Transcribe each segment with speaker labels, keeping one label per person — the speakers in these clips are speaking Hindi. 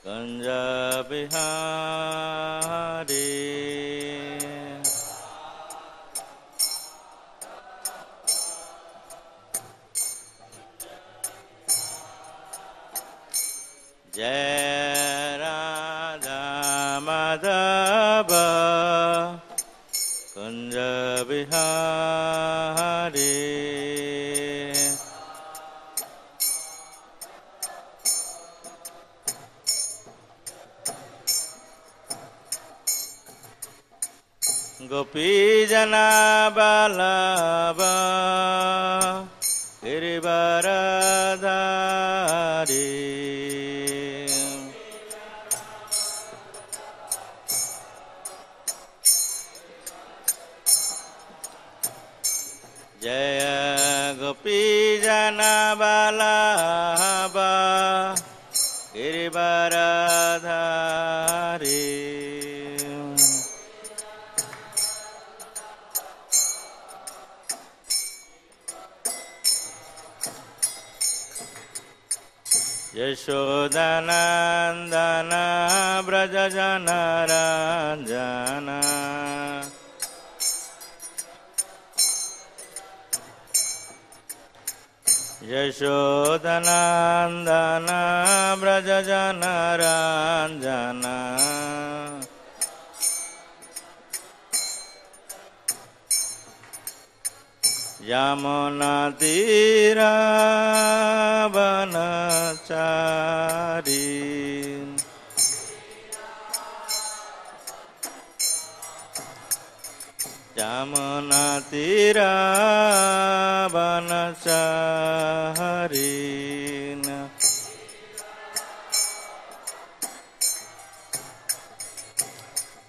Speaker 1: कुंज बिहारी जय राधा माधव कुंज बिहारी गोपी जना बल्लभ गिरिवरधारी जय गोपी जना बल्लभ गिरिवरधारी यशोदानंदन ब्रज जनरंजन यशोदानंदन ब्रज जनरंजन यमुना तीरा वनचारी यमुना तीरा वनचारी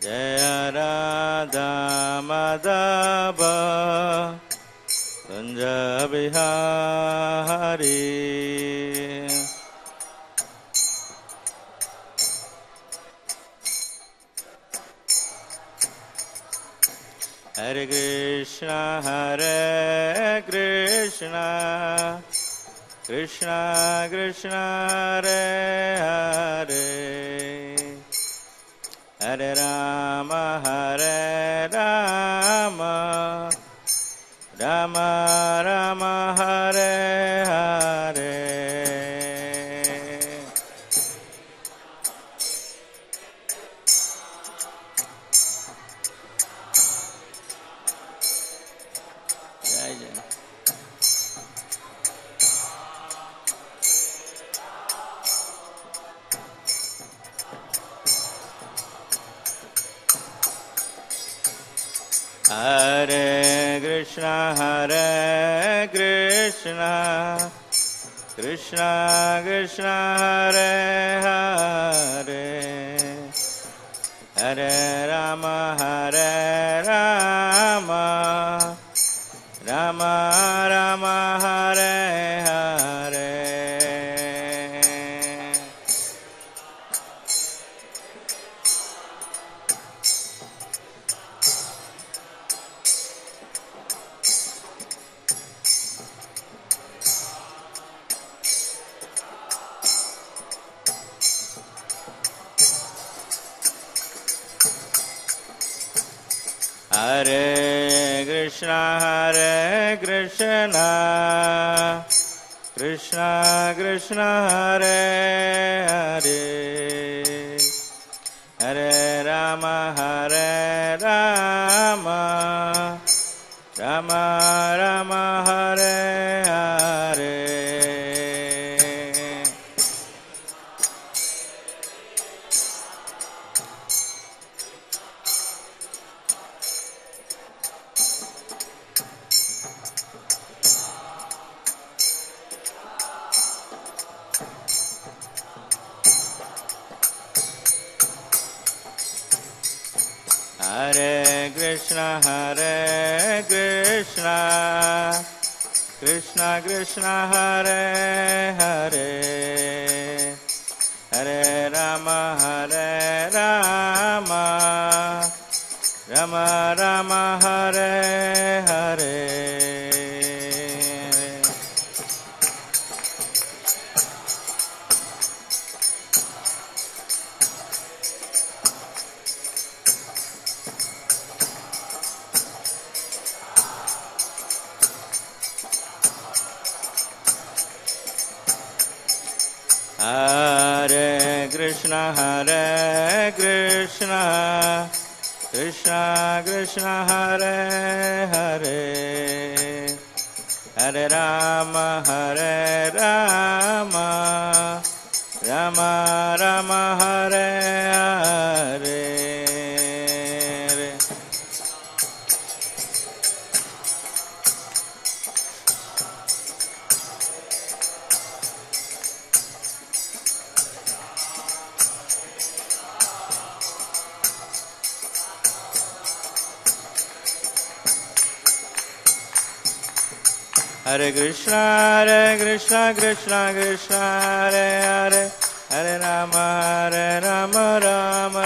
Speaker 1: जय राधा माधव कुंज बिहारी हरे कृष्णा कृष्ण कृष्ण हरे हरे हरे राम राम राम हरे हरे जय जय हरे Krishna Krishna Krishna Hare Hare Hare Ram Ram Ram Hare Hare Hare Krishna Krishna Krishna Hare Hare Hare Ram Ram Ram Hare Hare Hare Krishna Krishna Krishna Hare Hare Hare Ram Ram Ram Hare Hare Hare Krishna Krishna Krishna Hare Hare Hare Rama Rama Rama Hare Hare. Hare Krishna Krishna Krishna Hare Hare Hare Rama Rama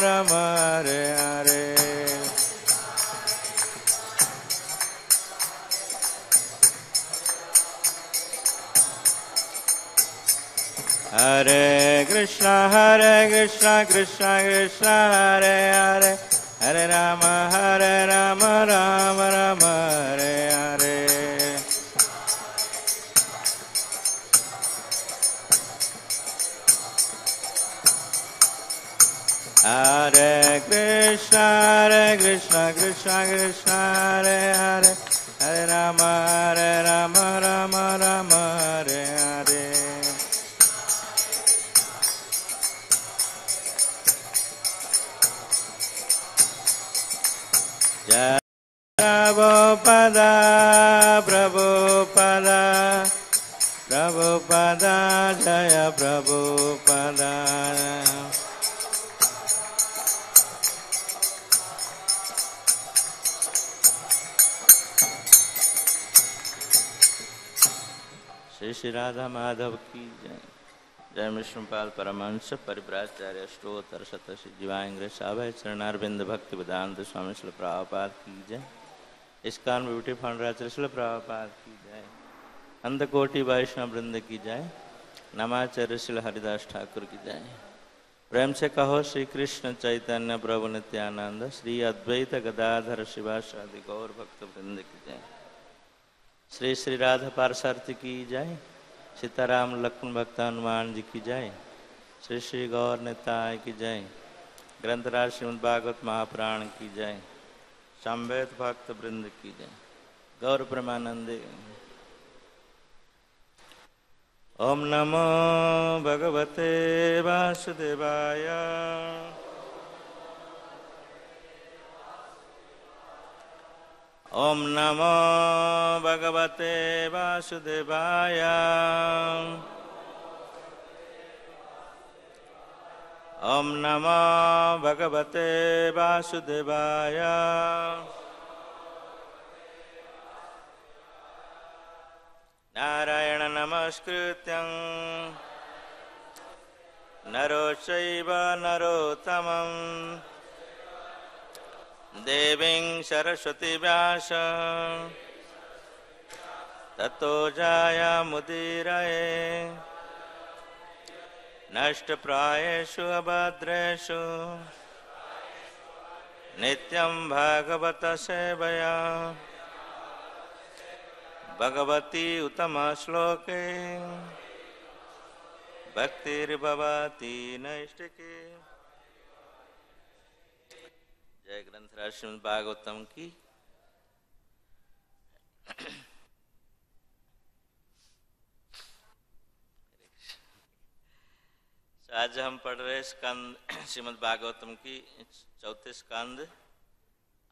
Speaker 1: Rama Hare Hare. Hare Krishna Krishna Krishna Hare Hare Hare Rama Rama Rama Hare Hare. Hare Krishna Krishna Krishna Hare Hare Hare Rama Rama Rama Hare Hare. Jai Prabhupada Jaya Prabhupada. Shri Shri Radha Madhav की जय. जय विष्णुपाल परमहंस परिव्राजचार्य अष्टोत्तर शतशि जीवांग्र साभय चरणारविंद भक्ति वेदांत स्वामी श्री प्रभुपाद की जय. ISKCON beauty founder Shri Prabhupada की जय. अंधकोटि वैष्णव वृंद की जय. नमाचार्य श्री हरिदास ठाकुर की जय. प्रेम से कहो श्री कृष्ण चैतन्य प्रभु नित्यानंद श्री अद्वैत गदाधर शिवासादि गौर भक्त वृंद की जय. श्री श्री राधा पार्षार्थी की जय. सीताराम लक्ष्मण भक्त हनुमान जी की जय. श्री श्री गौर निताय की जय. ग्रंथराज श्रीमद् भागवत महापुराण की जय. संवेद भक्त वृंद की जय. गौर प्रेमानंदे. ओम नमो भगवते वासुदेवाय. ओम नमो भगवते वासुदेवाय. ओम नमो भगवते वासुदेवाय. नारायण नमस्कृत्यं नरो चैव नरोत्तमं देवीं सरस्वती व्यास ततो जायामुदीरये. नष्टप्रायेषु अभद्रेषु नित्यं भागवत सेवया. भगवती उत्तम श्लोके भक्तिर्भवति नैष्टिके. जय ग्रंथराज श्रीमद् भागवतम की. आज हम पढ़ रहे स्कंद श्रीमद् भागवतम की चौथे स्कंद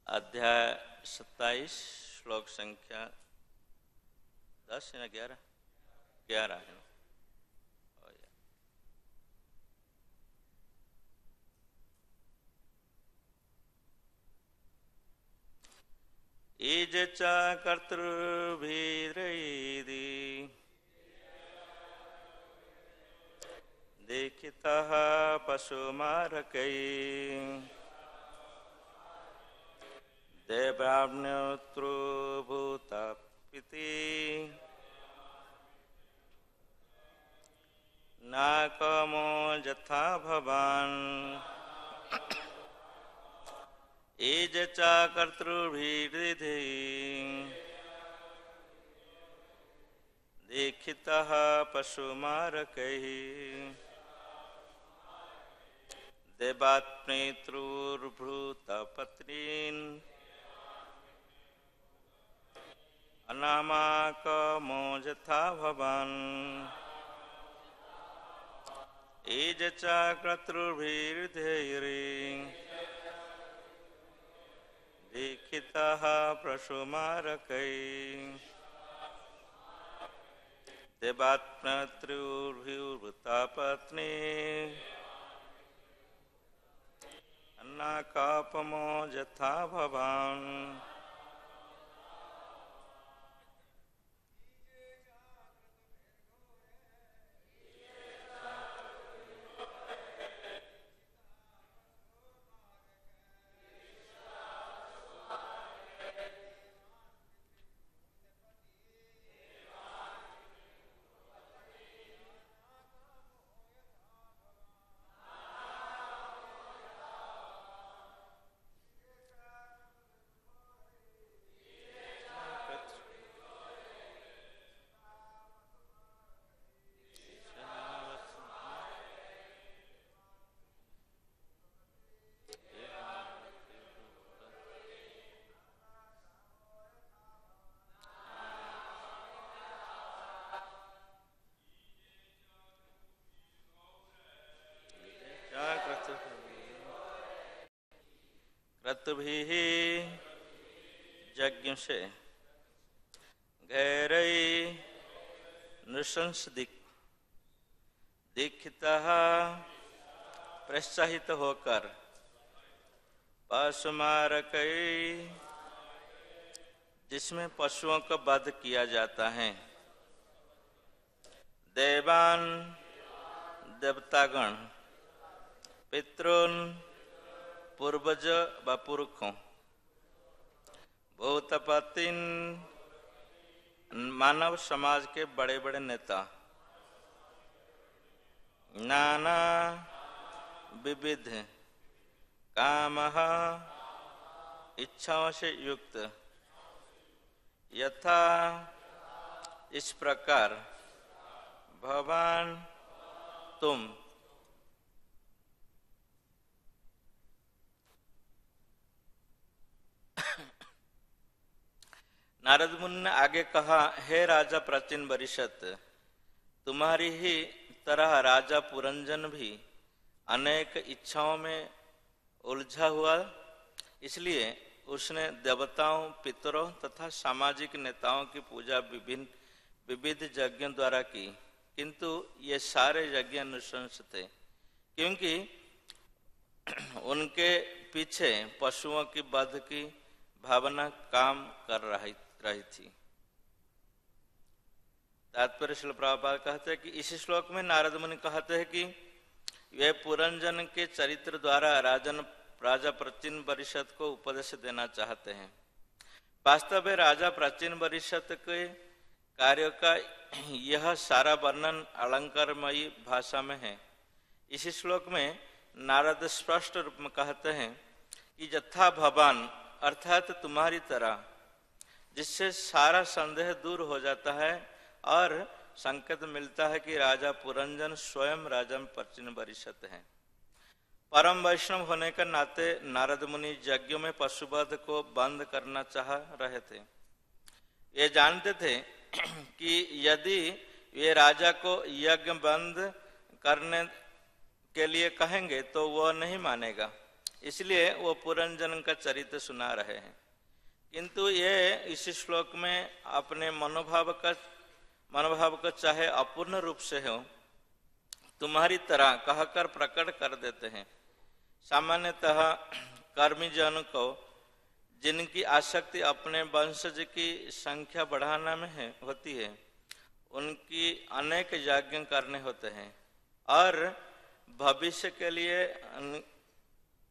Speaker 1: अध्याय 27 श्लोक संख्या 10 है ना 11 है. ईज च कर्तृभिर्यदि दीक्षितः पशुमारकैः देवब्राह्मणोऽतृभूतपिति नाकमो यथा भवान्. ईज च कर्तृभिर्यदि दीक्षितः पशुमारकैः देवात्मेतृर्भृतपत्नीन् अनामाकमो यथा भवान् एज च क्रतुर्भिर्धैर्यं दीक्षितः प्रसुमारकैः देवात्मत्र्युर्भृतपत्नी अन्नाकापमो यथा भवान् क्रतुभिः यज्ञ से गैरै नृशंस दीक्षितः प्रोत्साहित होकर पशुमारकै जिसमें पशुओं का वध किया जाता है देवान देवतागण पितृन पूर्वज व पुरखों भूतपतिन मानव समाज के बड़े बड़े नेता नाना विविध कामः इच्छाओं से युक्त यथा इस प्रकार भगवान तुम नारद मुनि ने आगे कहा, हे राजा प्राचीन वरिष्ठ, तुम्हारी ही तरह राजा पुरंजन भी अनेक इच्छाओं में उलझा हुआ, इसलिए उसने देवताओं, पितरों तथा सामाजिक नेताओं की पूजा विविध यज्ञों द्वारा की, किंतु ये सारे यज्ञ नृशंस थे, क्योंकि उनके पीछे पशुओं की वध की भावना काम कर रही थी। तात्पर्य श्रील प्रभुपाद कहते हैं कि इस श्लोक में नारद मुनि कहते हैं कि वे पुरंजन के चरित्र द्वारा राजा प्राचीन वरिष्ठ को उपदेश देना चाहते हैं। वास्तव में राजा प्राचीन वरिष्ठ के कार्यों का यह सारा वर्णन अलंकारमयी भाषा में है। इस श्लोक में नारद स्पष्ट रूप में कहते हैं कि यथा भवान अर्थात तुम्हारी तरह, जिससे सारा संदेह दूर हो जाता है और संकेत मिलता है कि राजा पुरंजन स्वयं राजा प्राचीन वरिष्ठ हैं। परम वैष्णव होने के नाते नारद मुनि यज्ञों में पशुवध को बंद करना चाह रहे थे। ये जानते थे कि यदि वे राजा को यज्ञ बंद करने के लिए कहेंगे तो वह नहीं मानेगा, इसलिए वो पुरंजन का चरित्र सुना रहे हैं। किंतु ये इस श्लोक में अपने मनोभाव का चाहे अपूर्ण रूप से हो तुम्हारी तरह कहकर प्रकट कर देते हैं। सामान्यतः कर्मी जन को जिनकी आसक्ति अपने वंशज की संख्या बढ़ाना में होती है, उनकी अनेक यज्ञ करने होते हैं और भविष्य के लिए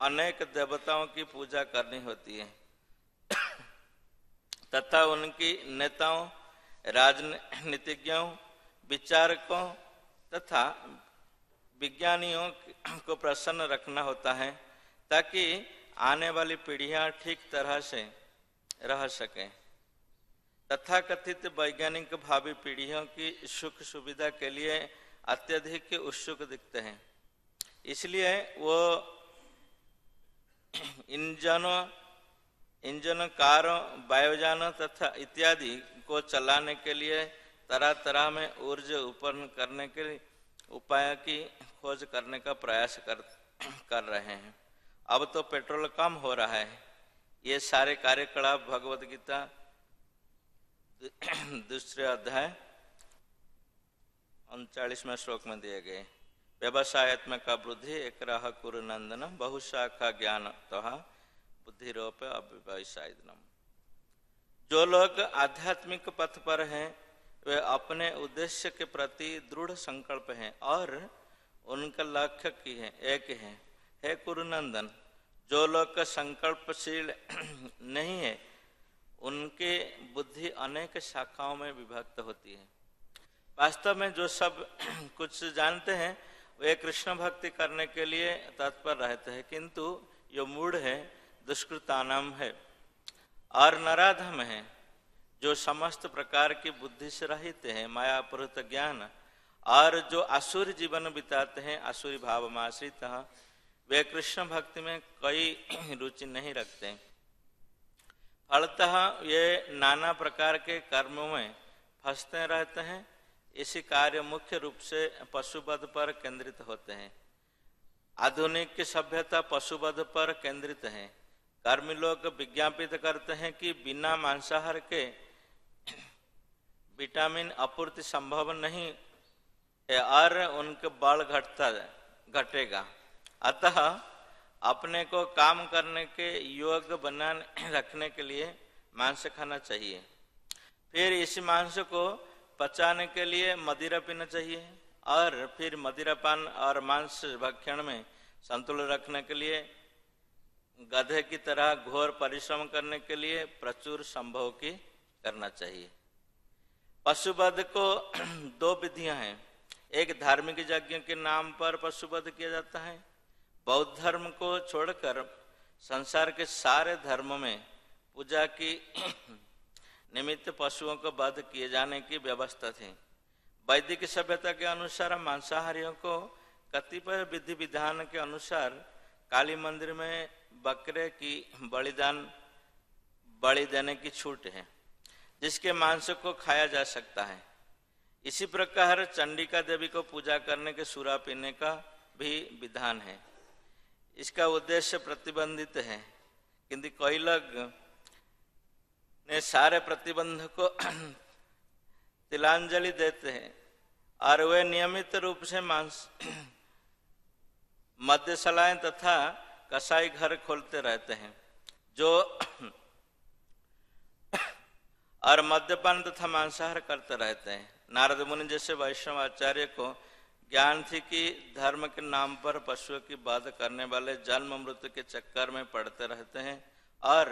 Speaker 1: अनेक देवताओं की पूजा करनी होती है तथा उनकी नेताओं, राजनीतिज्ञों, विचारकों तथा विज्ञानियों को प्रसन्न रखना होता है, ताकि आने वाली पीढ़ियां ठीक तरह से रह सकें। तथाकथित वैज्ञानिक भावी पीढ़ियों की सुख सुविधा के लिए अत्यधिक उत्सुक दिखते हैं, इसलिए वो इंजन, कारों, वायुयानों तथा इत्यादि को चलाने के लिए तरह तरह में ऊर्जा उत्पन्न करने के उपाय की खोज करने का प्रयास कर रहे हैं। अब तो पेट्रोल कम हो रहा है। ये सारे कार्यकलाप भगवद गीता दूसरे अध्याय 39वें श्लोक में दिए गए। व्यवसायत्मक बुद्धि एक रह कुरु नंदन बहुशाखा ज्ञान तहा बुद्धिरोप अव्यवसायिनम। जो लोग आध्यात्मिक पथ पर हैं वे अपने उद्देश्य के प्रति दृढ़ संकल्प हैं और उनका लक्ष्य की है एक है। हे कुरुनंदन, जो लोग संकल्पशील नहीं है उनके बुद्धि अनेक शाखाओं में विभक्त होती है। वास्तव में जो सब कुछ जानते हैं वे कृष्ण भक्ति करने के लिए तत्पर रहते हैं, किंतु जो मूढ़ है दुष्कृतानाम है और नराधम है, जो समस्त प्रकार की बुद्धि से रहित हैं, मायापुरत ज्ञान और जो आसुरी जीवन बिताते हैं, आसुरी भाव में आश्रित, वे कृष्ण भक्ति में कोई रुचि नहीं रखते। फलतः ये नाना प्रकार के कर्मों में फंसते रहते हैं। इसी कार्य मुख्य रूप से पशुवध पर केंद्रित होते हैं। आधुनिक की सभ्यता पशुवध पर केंद्रित है। कर्मी लोग विज्ञापित करते हैं कि बिना मांसाहार के विटामिन आपूर्ति संभव नहीं है और उनके बल घटेगा। अतः अपने को काम करने के योग्य बनाए रखने के लिए मांस खाना चाहिए। फिर इस मांस को पचाने के लिए मदिरा पीना चाहिए और फिर मदिरापान और मांस भक्षण में संतुलन रखने के लिए गधे की तरह घोर परिश्रम करने के लिए प्रचुर संभव की करना चाहिए। पशुवध को दो विधियां हैं। एक धार्मिक यज्ञ के नाम पर पशुवध किया जाता है। बौद्ध धर्म को छोड़कर संसार के सारे धर्मों में पूजा की निमित्त पशुओं को वध किए जाने की व्यवस्था थी। वैदिक सभ्यता के अनुसार मांसाहारियों को कतिपय विधि विधान के अनुसार काली मंदिर में बकरे की बलि देने की छूट है, जिसके मांस को खाया जा सकता है। इसी प्रकार चंडिका देवी को पूजा करने के सूरा पीने का भी विधान है। इसका उद्देश्य प्रतिबंधित है, किंतु कई लोग ने सारे प्रतिबंध को तिलांजलि देते हैं और वे नियमित रूप से मद्यशालाएं तथा कसाई घर खोलते रहते हैं जो और मद्यपान तथा मांसाहार करते रहते हैं। नारद मुनि जैसे वैष्णव आचार्य को ज्ञान थी कि धर्म के नाम पर पशुओं की वध करने वाले जन्म मृत्यु के चक्कर में पड़ते रहते हैं और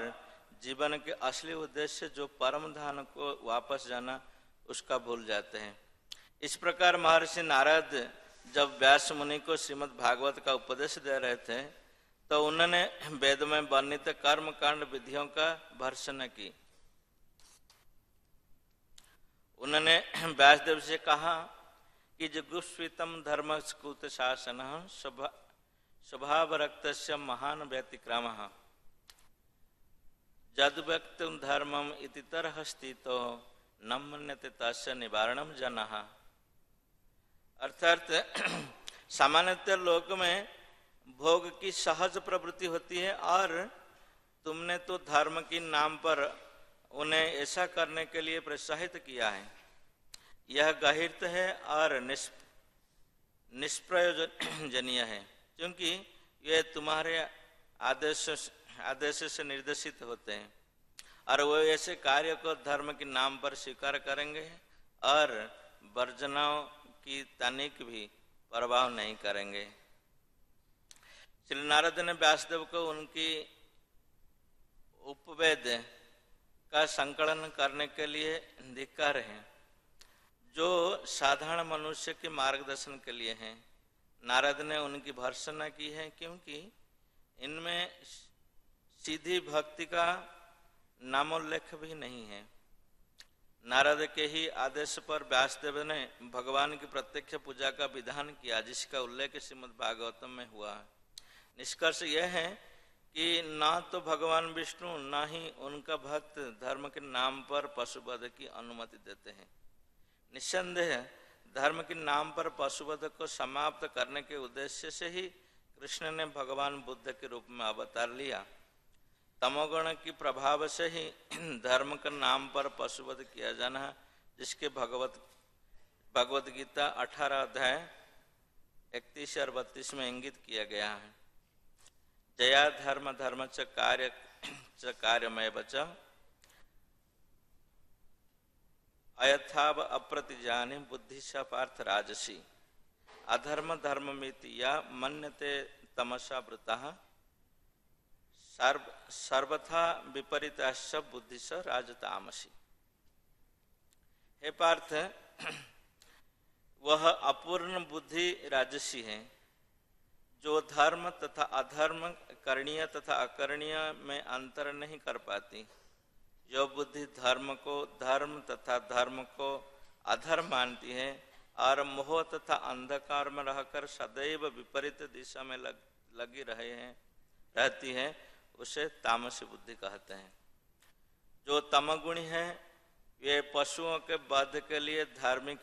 Speaker 1: जीवन के असली उद्देश्य जो परम धाम को वापस जाना उसका भूल जाते हैं। इस प्रकार महर्षि नारद जब व्यास मुनि को श्रीमद् भागवत का उपदेश दे रहे थे तो उन्होंने वेद में वर्णित कर्म कांड विधियों का भर्त्सना की। उन्होंने व्यासदेव से कहा कि जुगुप्सितम धर्म स्कृत शासन स्वभाव रक्त महान व्यतिक्रम जद व्यक्त धर्मम इति तरह स्थितो न मन्यते तस्य निवारणम जनः। अर्थात सामान्यतः लोक में भोग की सहज प्रवृत्ति होती है और तुमने तो धर्म के नाम पर उन्हें ऐसा करने के लिए प्रोत्साहित किया है। यह गहिर्त है और निष्प्रयोजनीय है, क्योंकि ये तुम्हारे आदेश से निर्देशित होते हैं और वो ऐसे कार्य को धर्म के नाम पर स्वीकार करेंगे और वर्जनाओं की तनिक भी प्रभाव नहीं करेंगे। श्री नारद ने व्यासदेव को उनकी उपवेद का संकलन करने के लिए धिक्कार है जो साधारण मनुष्य के मार्गदर्शन के लिए हैं। नारद ने उनकी भर्त्सना की है क्योंकि इनमें सीधी भक्ति का नामोल्लेख भी नहीं है। नारद के ही आदेश पर व्यासदेव ने भगवान की प्रत्यक्ष पूजा का विधान किया, जिसका उल्लेख श्रीमद् भागवतम में हुआ है। निष्कर्ष यह है कि ना तो भगवान विष्णु ना ही उनका भक्त धर्म के नाम पर पशुवध की अनुमति देते हैं। निस्संदेह धर्म के नाम पर पशुवध को समाप्त करने के उद्देश्य से ही कृष्ण ने भगवान बुद्ध के रूप में अवतार लिया। तमोगुण की प्रभाव से ही धर्म के नाम पर पशुवध किया जाना, जिसके भगवत गीता 18 अध्याय 31 और 32 में इंगित किया गया है। जया धर्म धर्म च कार्यमय बच अयथाव अप्रतिजानि बुद्धि स पार्थ राजसी अधर्म धर्ममिति या मन्यते तमसा वृतः सर्वथा विपरीताश्च बुद्धि स राजतामसी। हे पार्थ, वह अपूर्ण बुद्धि राजसी है जो धर्म तथा अधर्म, करणीय तथा अकरणीय में अंतर नहीं कर पाती। जो बुद्धि धर्म को धर्म तथा धर्म को अधर्म मानती है और मोह तथा अंधकार में रहकर सदैव विपरीत दिशा में लगी रहती है, उसे तामसी बुद्धि कहते हैं। जो तमगुणी है वे पशुओं के वध के लिए धार्मिक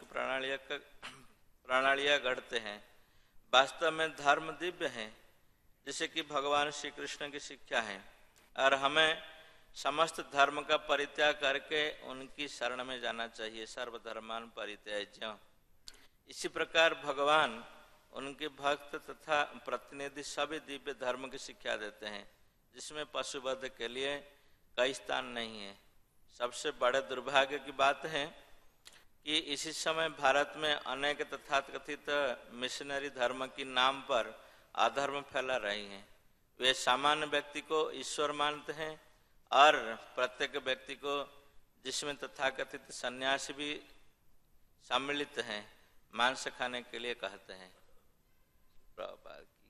Speaker 1: प्रणालियां गढ़ते हैं। वास्तव में धर्म दिव्य है, जिसे कि भगवान श्री कृष्ण की शिक्षा है, और हमें समस्त धर्म का परित्याग करके उनकी शरण में जाना चाहिए। सर्वधर्मान परित्याज्य। इसी प्रकार भगवान उनके भक्त तथा प्रतिनिधि सभी दिव्य धर्म की शिक्षा देते हैं, जिसमें पशुवध के लिए कई स्थान नहीं है। सबसे बड़े दुर्भाग्य की बात है कि इसी समय भारत में अनेक तथाकथित मिशनरी धर्म के नाम पर अधर्म फैला रही हैं। वे सामान्य व्यक्ति को ईश्वर मानते हैं और प्रत्येक व्यक्ति को, जिसमें तथाकथित सन्यासी भी सम्मिलित हैं, मांस खाने के लिए कहते हैं। प्रभुपाद की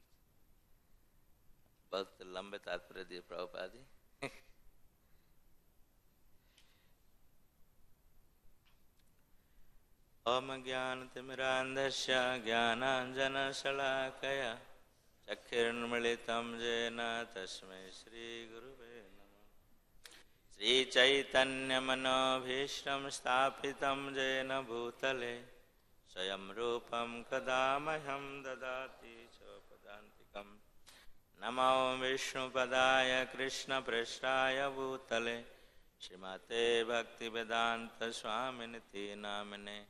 Speaker 1: बहुत लंबे तात्पर्य दिए प्रभुपाद जी। ओम ज्ञानतिमिरान्धस्य ज्ञानाञ्जनशलाकया चक्षुर्मीलितं येन तस्मै श्रीगुरुवे नमः। श्रीचैतन्यमनोभीष्टं स्थापितं येन भूतले स्वयं रूपं कदा मह्यं ददाति स्वपदान्तिकम्। नमो विष्णुपदाय कृष्णपृष्ठाय भूतले श्रीमते भक्तिवेदान्तस्वामिनिति नामिने।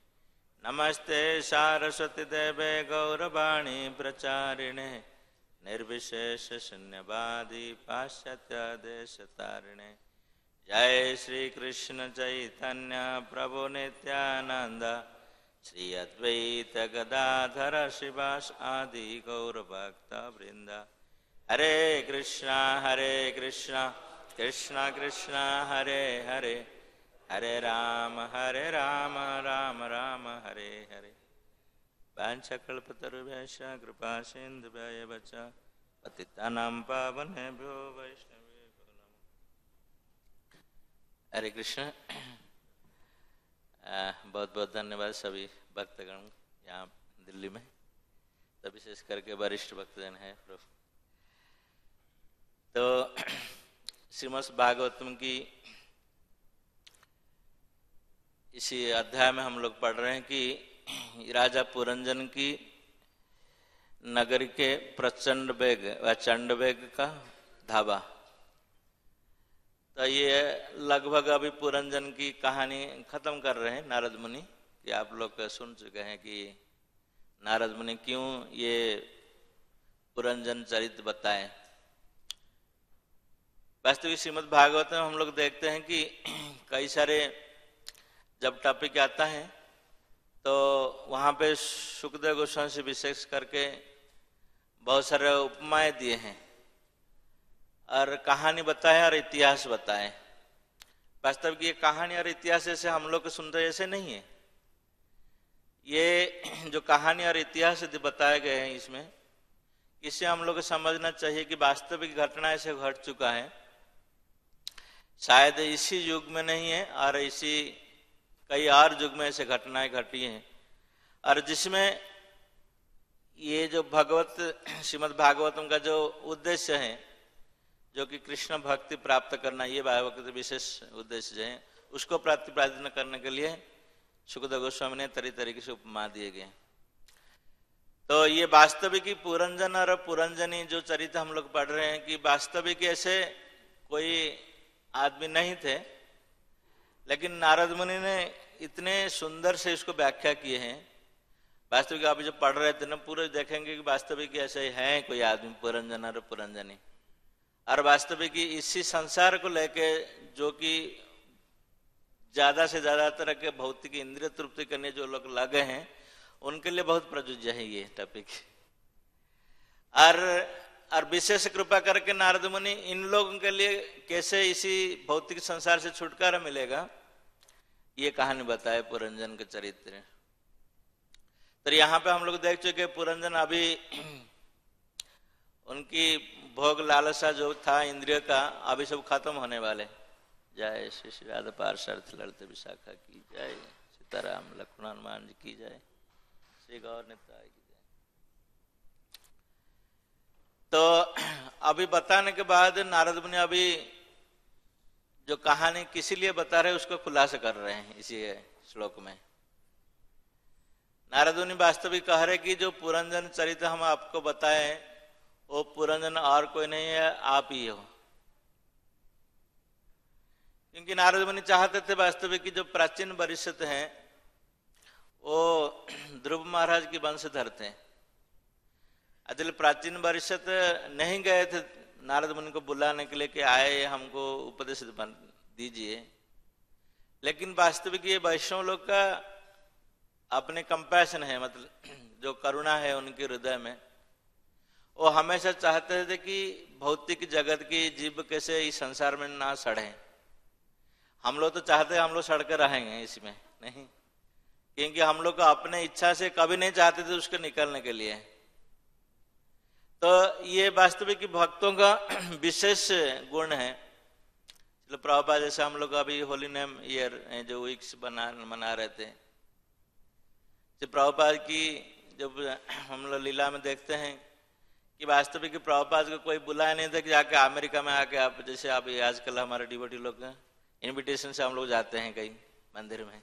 Speaker 1: नमस्ते सारस्वती देवे गौरवाणी प्रचारिणे निर्विशेष शून्यवादी पाश्चात्य देशतारिणे। जय श्री कृष्ण चैतन्य प्रभु नित्यानंद श्री अद्वैत गदाधर शिवास आदि गौरभक्त वृंद। हरे कृष्णा कृष्णा कृष्णा हरे हरे, हरे राम राम राम हरे हरे। वाञ्छाकल्पतरुभ्यश्च कृपा सिन्धुभ्यः च पतितानां पावनेभ्यो वैष्णवेभ्यो नमः। हरे कृष्ण। बहुत बहुत धन्यवाद सभी भक्तगण यहाँ दिल्ली में, तो विशेष करके वरिष्ठ भक्तजन है प्रभु। तो श्रीमद् भागवतम की इसी अध्याय में हम लोग पढ़ रहे हैं कि राजा पुरंजन की नगरी के प्रचंड वेग व चंड वेग का धावा। तो ये लगभग अभी पुरंजन की कहानी खत्म कर रहे हैं नारद मुनि, कि आप लोग सुन चुके हैं कि नारद मुनि क्यों ये पुरंजन चरित्र बताए। वास्तविक श्रीमद् भागवत में हम लोग देखते हैं कि कई सारे जब टॉपिक आता है तो वहाँ पे सुखदेव गोस्वामी से विशेष करके बहुत सारे उपमाएं दिए हैं और कहानी बताए और इतिहास बताए। वास्तविक ये कहानी और इतिहास ऐसे हम लोग सुनते ऐसे नहीं है। ये जो कहानी और इतिहास बताए गए हैं इसमें, इससे हम लोग को समझना चाहिए कि वास्तविक घटना ऐसे घट चुका है। शायद इसी युग में नहीं है और इसी कई और युग में ऐसे घटनाएं घटी हैं, और जिसमें ये जो श्रीमद् भागवतम का जो उद्देश्य है जो कि कृष्ण भक्ति प्राप्त करना, ये भागवत के विशेष उद्देश्य जो है, उसको प्रतिपादन करने के लिए सुखदेव गोस्वामी ने तरह तरीके से उपमा दिए गए। तो ये वास्तविक पुरंजन और पुरंजनी जो चरित्र हम लोग पढ़ रहे हैं कि वास्तविक ऐसे कोई आदमी नहीं थे, लेकिन नारद मुनि ने इतने सुंदर से इसको व्याख्या किए हैं। वास्तविक अभी जो पढ़ रहे थे ना, पूरे देखेंगे कि वास्तविक ऐसे है कोई आदमी पुरंजन और पुरंजनी, और वास्तविक इसी संसार को लेके जो कि ज्यादा से ज्यादा तरह के भौतिक इंद्रिय तृप्ति करने जो लोग लगे हैं, उनके लिए बहुत प्रयोज्य है ये टॉपिक। और विशेष कृपा करके नारद मुनि इन लोगों के लिए कैसे इसी भौतिक संसार से छुटकारा मिलेगा, ये कहानी बताए पुरंजन के चरित्र। तो यहाँ पे हम लोग देख चुके पुरंजन अभी उनकी भोग लालसा जो था इंद्रिय का, अभी सब खत्म होने वाले। जय श्री श्री राधा पार्षद लड़ते विशाखा की जय, सीताराम लक्ष्मण हनुमान जी की जय, श्री गौर निताय की जय। तो अभी बताने के बाद नारद मुनि अभी जो कहानी किसी लिए बता रहे उसको खुलासा कर रहे हैं इसी श्लोक में। नारद मुनि वास्तविक कह रहे कि जो पुरंजन चरित्र हम आपको बताए वो पुरंजन और कोई नहीं है, आप ही हो। क्योंकि नारद मुनि चाहते थे वास्तविक की जो प्राचीन वरिष्ठ हैं वो ध्रुव महाराज की वंशधर थे। असल प्राचीन वरिष्ठ नहीं गए थे नारद मुनि को बुलाने के लिए कि आए हमको उपदेश दीजिए, लेकिन वास्तविक ये वैष्णव लोग का अपने कंपैशन है, मतलब जो करुणा है उनके हृदय में, वो हमेशा चाहते थे कि भौतिक जगत की जीव कैसे इस संसार में ना सड़े। हम लोग तो चाहते हैं हम लोग सड़ कर रहेंगे इसमें नहीं, क्योंकि हम लोग को अपने इच्छा से कभी नहीं चाहते थे उसके निकलने के लिए। तो ये वास्तविक भक्तों का विशेष गुण है। चलो प्रभुपाद जैसे हम लोग अभी होली नेम ईयर जो वीक्स मना रहे थे, तो प्रभुपाद की जब हम लोग लीला में देखते हैं कि वास्तविक प्रभुपाद को कोई बुलाया नहीं था कि जाके अमेरिका में आके आप, जैसे अभी आजकल हमारे डिवोटी लोग इनविटेशन से हम लोग जाते हैं कहीं मंदिर में,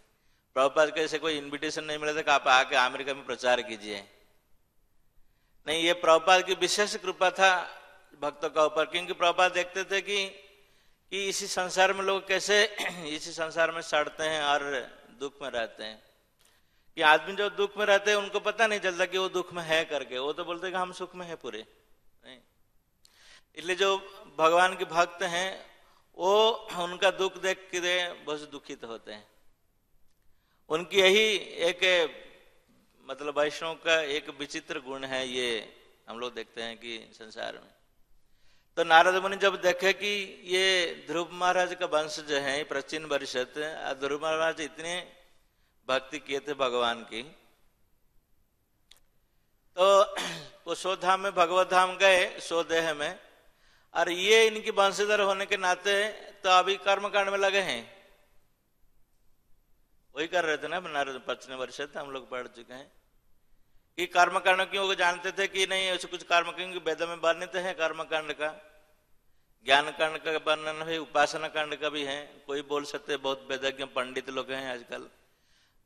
Speaker 1: प्रभुपाद को ऐसे कोई इनविटेशन नहीं मिला था कि आप आके अमेरिका में प्रचार कीजिए। नहीं, ये प्रभुपाद की विशेष कृपा था भक्तों का ऊपर, क्योंकि प्रभुपाद देखते थे कि इसी संसार में लोग कैसे इसी संसार में सड़ते हैं और दुख में रहते हैं। कि आदमी जो दुख में रहते हैं उनको पता नहीं चलता कि वो दुख में है करके, वो तो बोलते हैं कि हम सुख में है पूरे। नहीं, इसलिए जो भगवान के भक्त हैं वो उनका दुख देख के बहुत दुखित होते हैं। उनकी यही एक मतलब वैष्णव का एक विचित्र गुण है, ये हम लोग देखते हैं कि संसार में। तो नारद मुनि जब देखे कि ये ध्रुव महाराज का वंश जो है प्राचीन वरिष्ठ, ध्रुव महाराज इतने भक्ति किए थे भगवान की, तो वो शोधाम में भगवत धाम गए स्वदेह में, और ये इनकी वंशधर होने के नाते तो अभी कर्मकांड में लगे हैं। वही कर रहे थे ना नारद, 55 वर्ष से हम लोग पढ़ चुके हैं कि कर्मकांड क्यों जानते थे कि नहीं ऐसे कुछ कर्म, क्योंकि वेद में वर्णित है कर्मकांड का, ज्ञान कांड का वर्णन है, उपासना कांड का भी है। कोई बोल सकते बहुत वेदज्ञ पंडित लोग हैं आजकल,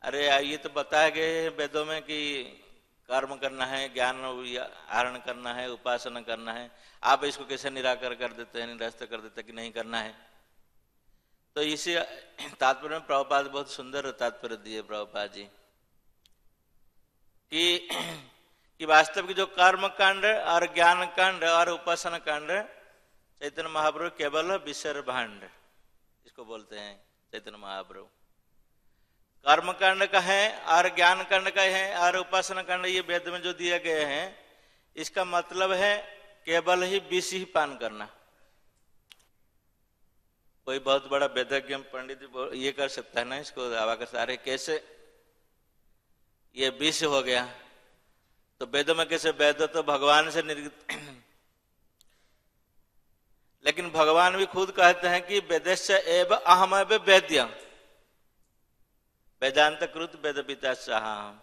Speaker 1: अरे ये तो बताया गए वेदों में कि कर्म करना है, ज्ञान आहरण करना है, उपासना करना है, आप इसको कैसे निराकर कर देते हैं, निरस्त कर देते हैं कि नहीं करना है। तो इसी तात्पर्य में प्रभुपाद बहुत सुंदर तात्पर्य दिए प्रभुपाद जी कि वास्तव की जो कर्म कांड और ज्ञान कांड और उपासना कांड चैतन्य महाप्रभु केवल विषय भांड इसको बोलते हैं। चैतन्य महाप्रभु कर्म कांड का है और ज्ञान कांड का है और उपासना कांड ये वेद में जो दिए गए हैं, इसका मतलब है केवल ही विष ही पान करना। कोई बहुत बड़ा वेदज्ञ पंडित ये कर सकता है ना इसको आवाकर सारे, कैसे ये विष हो गया, तो वेदों में कैसे, वेद तो भगवान से निर्गत लेकिन भगवान भी खुद कहते हैं कि वेदस्य एव अहम वेद्य वेदांत कृत वेद पिता साहम।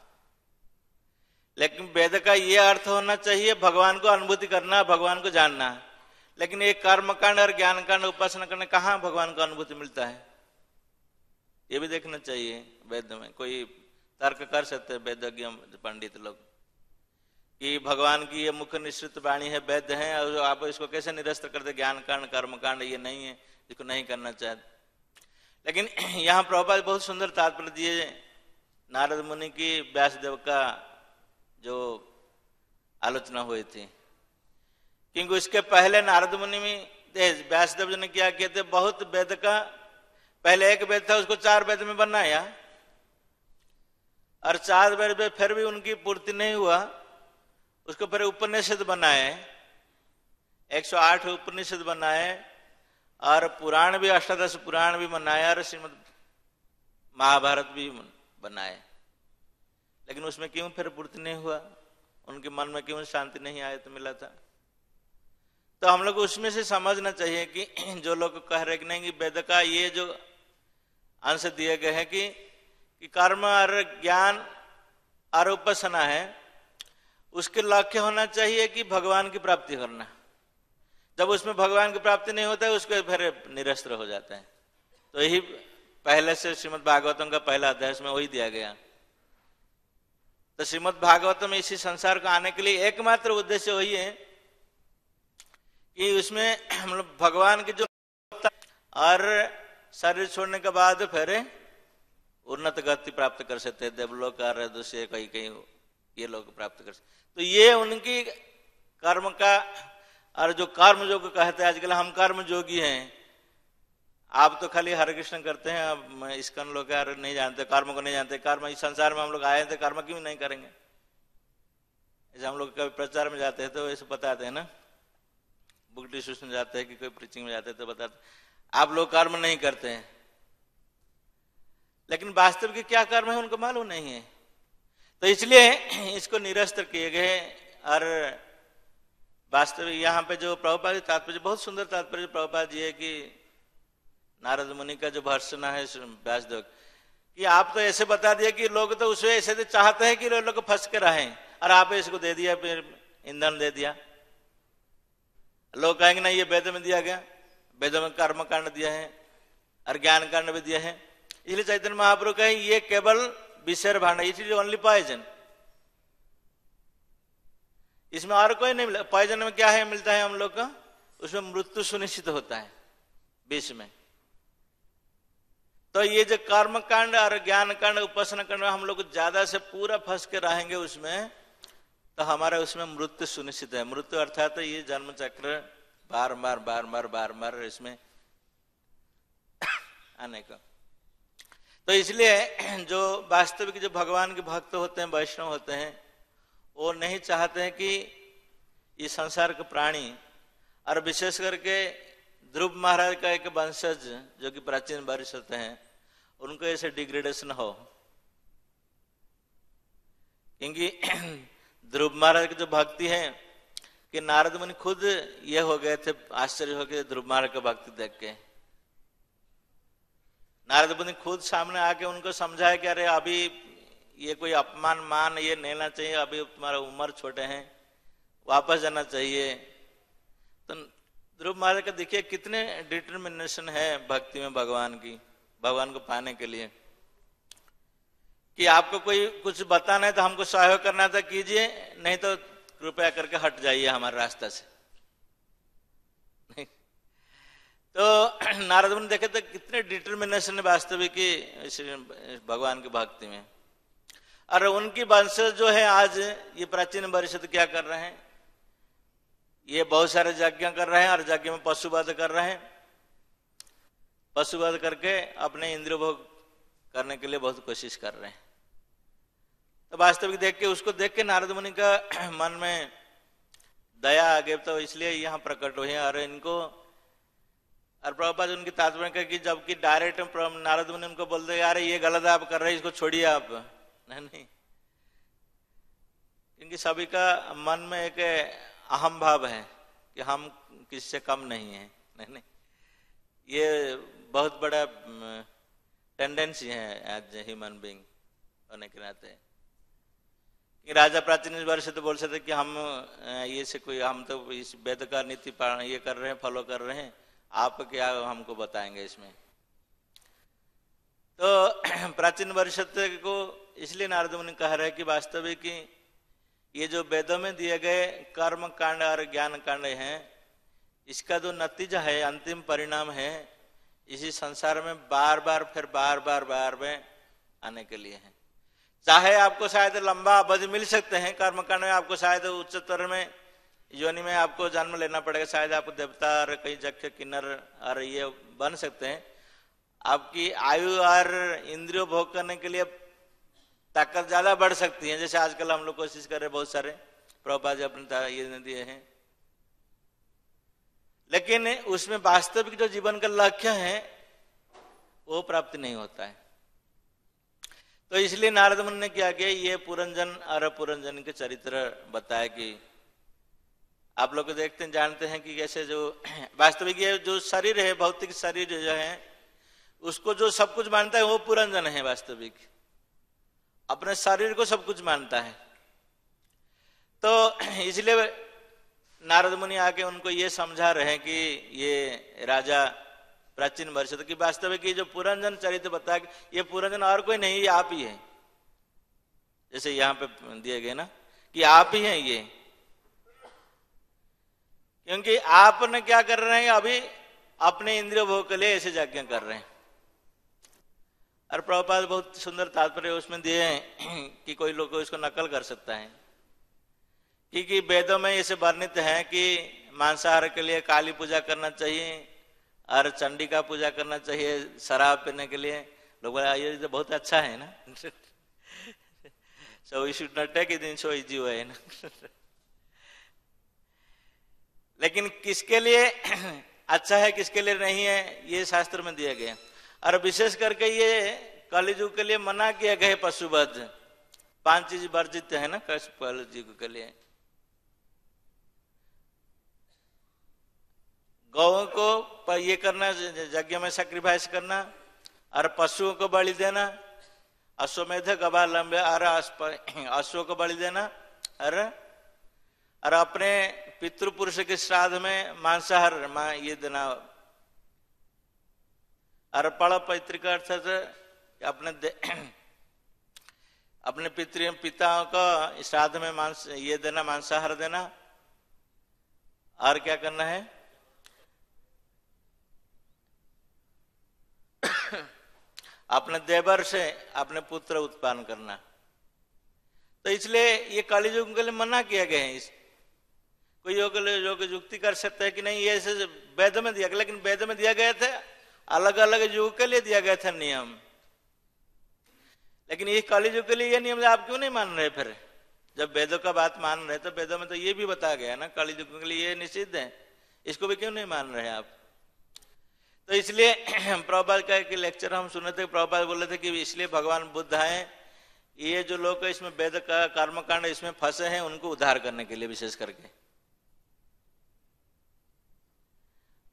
Speaker 1: लेकिन वेद का ये अर्थ होना चाहिए भगवान को अनुभूति करना, भगवान को जानना। लेकिन ये कर्मकांड और ज्ञान कांड उपासना करने कहाँ भगवान का अनुभूति मिलता है, ये भी देखना चाहिए। वेद में कोई तर्क कर सकते हैं वेदज्ञ पंडित लोग कि भगवान की ये मुख्य निश्चित वाणी है, वेद है, और आप इसको कैसे निरस्त करते, ज्ञान कांड कर्मकांड ये नहीं है, इसको नहीं करना चाहते। लेकिन यहाँ प्रभुपाद बहुत सुंदर तात्पर्य दिए नारद मुनि की व्यासदेव का जो आलोचना हुई थी, क्योंकि उसके पहले नारद मुनि में व्यासदेव जी ने क्या किए थे, बहुत वेद का, पहले एक वेद था उसको 4 वेद में बनाया, और 4 वेद में फिर भी उनकी पूर्ति नहीं हुआ, उसको फिर उपनिषद बनाए, 108 उपनिषद बनाए, और पुराण भी 18 पुराण भी बनाया, और श्रीमद् महाभारत भी बनाए। लेकिन उसमें क्यों फिर पूर्ति नहीं हुआ, उनके मन में क्यों शांति नहीं आया तो मिला था। तो हम लोग उसमें से समझना चाहिए कि जो लोग कह रहे कि नहीं कि वेद का ये जो अंश दिए गए हैं कि कर्म और ज्ञान और उपासना है, उसके लक्ष्य होना चाहिए कि भगवान की प्राप्ति करना। जब उसमें भगवान की प्राप्ति नहीं होता है उसको फिर निरस्त्र हो जाता है। तो यही पहले से श्रीमद् भागवतम का पहला अध्याय में वही दिया गया। तो श्रीमद् भागवतम इसी संसार को आने के लिए एकमात्र उद्देश्य वही है कि उसमें हम लोग भगवान की जो और शरीर छोड़ने के बाद फिर उन्नत गति प्राप्त कर सकते हैं, देवलोक और दूसरे कहीं कहीं ये लोग प्राप्त कर सकते। तो ये उनकी कर्म का, और जो कर्म योग कहते हैं आजकल हम कर्म योगी हैं, आप तो खाली हरे कृष्ण करते हैं, अब इसकन लोग यार नहीं जानते, कर्म को नहीं जानते। कर्म इस संसार में हम लोग आए थे, कर्म क्यों नहीं करेंगे। जैसे हम लोग कभी प्रचार में जाते हैं तो ऐसे बताते हैं ना, बुक डिस्ट्रीब्यूशन जाते हैं कि कोई प्रीचिंग में जाते हैं तो बताते आप लोग कर्म नहीं करते हैं, लेकिन वास्तव की क्या कर्म है उनको मालूम नहीं है। तो इसलिए इसको निरस्त किए गए। और वास्तव यहाँ पे जो प्रभुपाद तात्पर्य, बहुत सुंदर तात्पर्य प्रभुपाद जी है कि नारद मुनि का जो भर्सना है व्यासदेव कि आप तो ऐसे बता दिया कि लोग तो उसे ऐसे तो चाहते हैं कि लोग फंस के रहें, और आप इसको दे दिया, फिर ईंधन दे दिया। लोग कहेंगे ना ये वेद में दिया गया, वेद में कर्म कांड दिया है और ज्ञान कांड भी दिया है। इसलिए चैतन्य महाप्रभु कहे ये केवल विषय भांड, इट इज ओनली पॉइजन, इसमें और कोई नहीं मिला। पॉइजन में क्या है मिलता है हम लोग का, उसमें मृत्यु सुनिश्चित होता है विष में। तो ये जो कर्म कांड और ज्ञान कांड उपासना कांड हम लोग ज्यादा से पूरा फंस के रहेंगे उसमें, तो हमारा उसमें मृत्यु सुनिश्चित है। मृत्यु अर्थात तो ये जन्म चक्र बार बार बार बार बार बार इसमें आने का। तो इसलिए जो वास्तविक जो भगवान के भक्त होते हैं, वैष्णव होते हैं, वो नहीं चाहते हैं कि ये संसार के प्राणी, और विशेष करके ध्रुव महाराज का एक वंशज जो कि प्राचीन वरिष्ठ होते हैं, उनको ऐसे डिग्रेडेशन हो। क्योंकि ध्रुव महाराज की जो भक्ति है कि नारद मुनि खुद ये हो गए थे, आश्चर्य हो गए ध्रुव महाराज का भक्ति देख के। नारद मुनि खुद सामने आके उनको समझाया कि अरे अभी ये कोई अपमान मान ये लेना चाहिए, अभी तुम्हारा उम्र छोटे हैं, वापस जाना चाहिए। तो ध्रुव महाराज का देखिए कितने डिटर्मिनेशन है भक्ति में भगवान की, भगवान को पाने के लिए, कि आपको कोई कुछ बताना है तो हमको सहयोग करना था कीजिए, नहीं तो कृपया करके हट जाइए हमारे रास्ता से। तो नारद मुनि देखे तो कितने डिटर्मिनेशन है वास्तविक भगवान की भक्ति में। और उनकी वंशज जो है आज ये प्राचीन वरिष्ठ क्या कर रहे हैं, ये बहुत सारे यज्ञ कर रहे हैं और यज्ञ में पशुवध कर रहे हैं, पशुवध करके अपने इंद्रिय भोग करने के लिए बहुत कोशिश कर रहे हैं। तो वास्तविक देख के उसको देख के नारद मुनि का मन में दया आ गई, तो इसलिए यहाँ प्रकट हुए। और इनको और प्रभुपाद उनकी तात्पर्य का कि जबकि डायरेक्ट नारद मुनि उनको बोल दे यार ये गलत आप कर रहे हैं, इसको छोड़िए आप, नहीं, क्योंकि सभी का मन में एक अहम भाव है कि हम किससे कम नहीं है, नहीं, ये बहुत बड़ा टेंडेंसी है एज ह्यूमन बीइंग होने के नाते, कि राजा प्राचीन वर्ष तो बोल सकते कि हम ये से कोई, हम तो इस वेद का नीति ये कर रहे हैं, फॉलो कर रहे हैं, आप क्या हमको बताएंगे इसमें। तो प्राचीन वर्ष को इसलिए नारद मुनि कह रहे हैं कि वास्तविक ये जो वेदों में दिए गए कर्म कांड और ज्ञान कांड हैं, इसका जो नतीजा है, अंतिम परिणाम है, इसी संसार में बार बार में आने के लिए है। चाहे आपको शायद लंबा अवधि मिल सकते हैं कर्मकांड में, आपको शायद उच्चतर में योनि में आपको जन्म लेना पड़ेगा, शायद आपको देवता और कई जख्य किन्नर और ये बन सकते हैं। आपकी आयु और इंद्रियों भोग करने के लिए ताकत ज्यादा बढ़ सकती है, जैसे आजकल हम लोग कोशिश कर रहे हैं, बहुत सारे प्रभुपाद जी अपने ये दिए हैं, लेकिन उसमें वास्तविक जो जीवन का लक्ष्य है वो प्राप्ति नहीं होता है। तो इसलिए नारद मुनि ने क्या किया, ये पुरंजन और अपुरंजन के चरित्र बताया कि आप लोग देखते हैं, जानते हैं कि कैसे जो वास्तविक ये जो शरीर है, भौतिक शरीर जो है, उसको जो सब कुछ मानता है वो पुरंजन है। वास्तविक अपने शरीर को सब कुछ मानता है। तो इसलिए नारद मुनि आके उनको ये समझा रहे हैं कि ये राजा प्राचीन वर्ष की वास्तविक जो पुरंजन चरित्र बताया, ये पुरंजन और कोई नहीं, ये आप ही है। जैसे यहाँ पे दिए गए ना कि आप ही हैं ये, क्योंकि आपने क्या कर रहे हैं, अभी अपने इंद्रिय भोग के लिए ऐसे यज्ञ कर रहे हैं। और प्रभुपाद बहुत सुंदर तात्पर्य उसमें दिए हैं कि कोई लोग इसको नकल कर सकता है, क्योंकि वेदों में ऐसे वर्णित है कि मांसाहार के लिए काली पूजा करना चाहिए और चंडी का पूजा करना चाहिए शराब पीने के लिए। लोग बोला ये तो बहुत अच्छा है ना, so we should not take it in so easy way ना। लेकिन किसके लिए अच्छा है किसके लिए नहीं है, ये शास्त्र में दिया गया। और विशेष करके ये कलियुग के लिए मना किया गया पशुवध, 5 चीज वर्जित है ना कलियुग के लिए। गौओं को ये करना, यज्ञ में सैक्रिफाइस करना, और पशुओं को बलि देना, अश्वमेध गवाह लंबे और अश्वों को बलि देना, और अपने पितृपुरुष के श्राद्ध में मांसाहार ये देना, और पड़ पैतृक अर्थात अपने पिताओं को श्राद्ध में मांस ये देना, मांसाहार देना। और क्या करना है, अपने देवर से अपने पुत्र उत्पन्न करना। तो इसलिए ये कलियुग के लिए मना किया गया है। कोई योग युक्ति कर सकता है कि नहीं ये वेद में दिया गया, लेकिन वेद में दिया गया था अलग अलग युग के लिए दिया गया था नियम, लेकिन ये कलियुग के लिए ये नियम आप क्यों नहीं मान रहे? फिर जब वेदों का बात मान रहे तो वेदों में तो ये भी बताया गया ना कलियुग के लिए ये निषिद्ध है, इसको भी क्यों नहीं मान रहे आप? तो इसलिए प्रभुपाद का एक लेक्चर हम सुने थे, प्रभुपाद बोले थे कि इसलिए भगवान बुद्ध आए, ये जो लोग इसमें वेद का कर्मकांड इसमें फंसे हैं उनको उद्धार करने के लिए। विशेष करके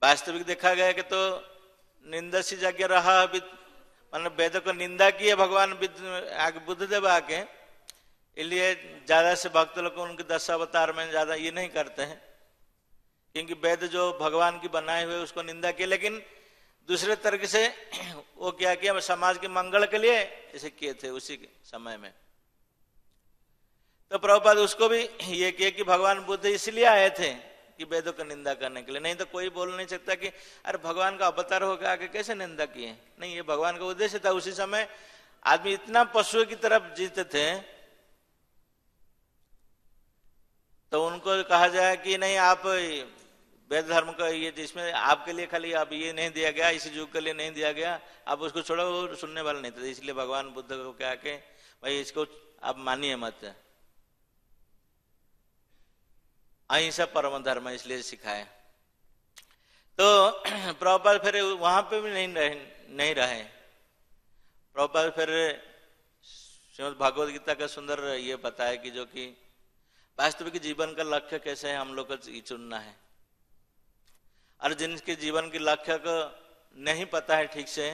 Speaker 1: वास्तविक देखा गया कि तो निंदा सी जगह रहा, मतलब वेद को निंदा की है भगवान बुद्धदेव आके, इसलिए ज्यादा से भक्त लोग उनके 10 अवतार में ज्यादा ये नहीं करते हैं, क्योंकि वेद जो भगवान की बनाए हुए उसको निंदा की, लेकिन दूसरे तरीके से वो क्या किया, समाज के मंगल के लिए ऐसे किए थे उसी समय में। तो प्रभुपाद उसको भी ये किया कि भगवान बुद्ध इसलिए आए थे कि वेदों की निंदा करने के लिए, नहीं तो कोई बोल नहीं सकता कि अरे भगवान का अवतार होकर आके कैसे निंदा किए। नहीं, ये भगवान का उद्देश्य था। उसी समय आदमी इतना पशुओं की तरफ जीते थे, तो उनको कहा जाए कि नहीं आप वेद धर्म का ये जिसमें आपके लिए खाली अब ये नहीं दिया गया, इसी युग के लिए नहीं दिया गया, आप उसको छोड़ो, वो सुनने वाला नहीं था। इसलिए भगवान बुद्ध को क्या के भाई इसको आप मानिए मत, अहिंसा परम धर्म इसलिए सिखाए। तो प्रभुपाद फिर वहां पे भी नहीं रहे। प्रभुपाद फिर श्रीमद् भागवत गीता का सुंदर ये बताया कि जो कि वास्तविक जीवन का लक्ष्य कैसे है हम लोग को चुनना है, और जिनके जीवन के लक्ष्य को नहीं पता है ठीक से,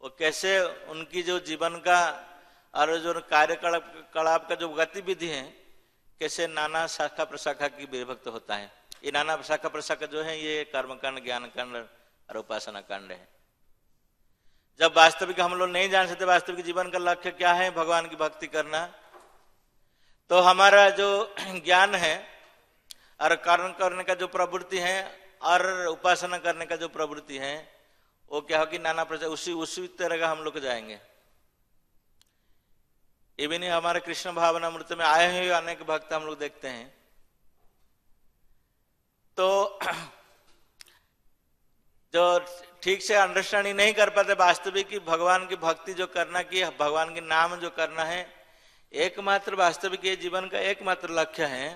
Speaker 1: वो कैसे उनकी जो जीवन का और जो कार्यकलाप का जो गतिविधि है कैसे नाना शाखा प्रशाखा की विभक्त होता है। ये नाना शाखा प्रशाखा जो है ये कर्मकांड, ज्ञान कांड और उपासना कांड है। जब वास्तविक हम लोग नहीं जान सकते वास्तविक जीवन का लक्ष्य क्या है, भगवान की भक्ति करना, तो हमारा जो ज्ञान है और कर्म करने का जो प्रवृत्ति है और उपासना करने का जो प्रवृत्ति है वो क्या हो कि नाना प्रकार उसी तरह का हम लोग जाएंगे। ये भी नहीं, हमारे कृष्ण भावनामृत में आए हुए अनेक भक्त हम लोग देखते हैं तो जो ठीक से अंडरस्टैंडिंग नहीं कर पाते वास्तविक की भगवान की भक्ति जो करना की भगवान के नाम जो करना है एकमात्र वास्तविक ये जीवन का एकमात्र लक्ष्य है।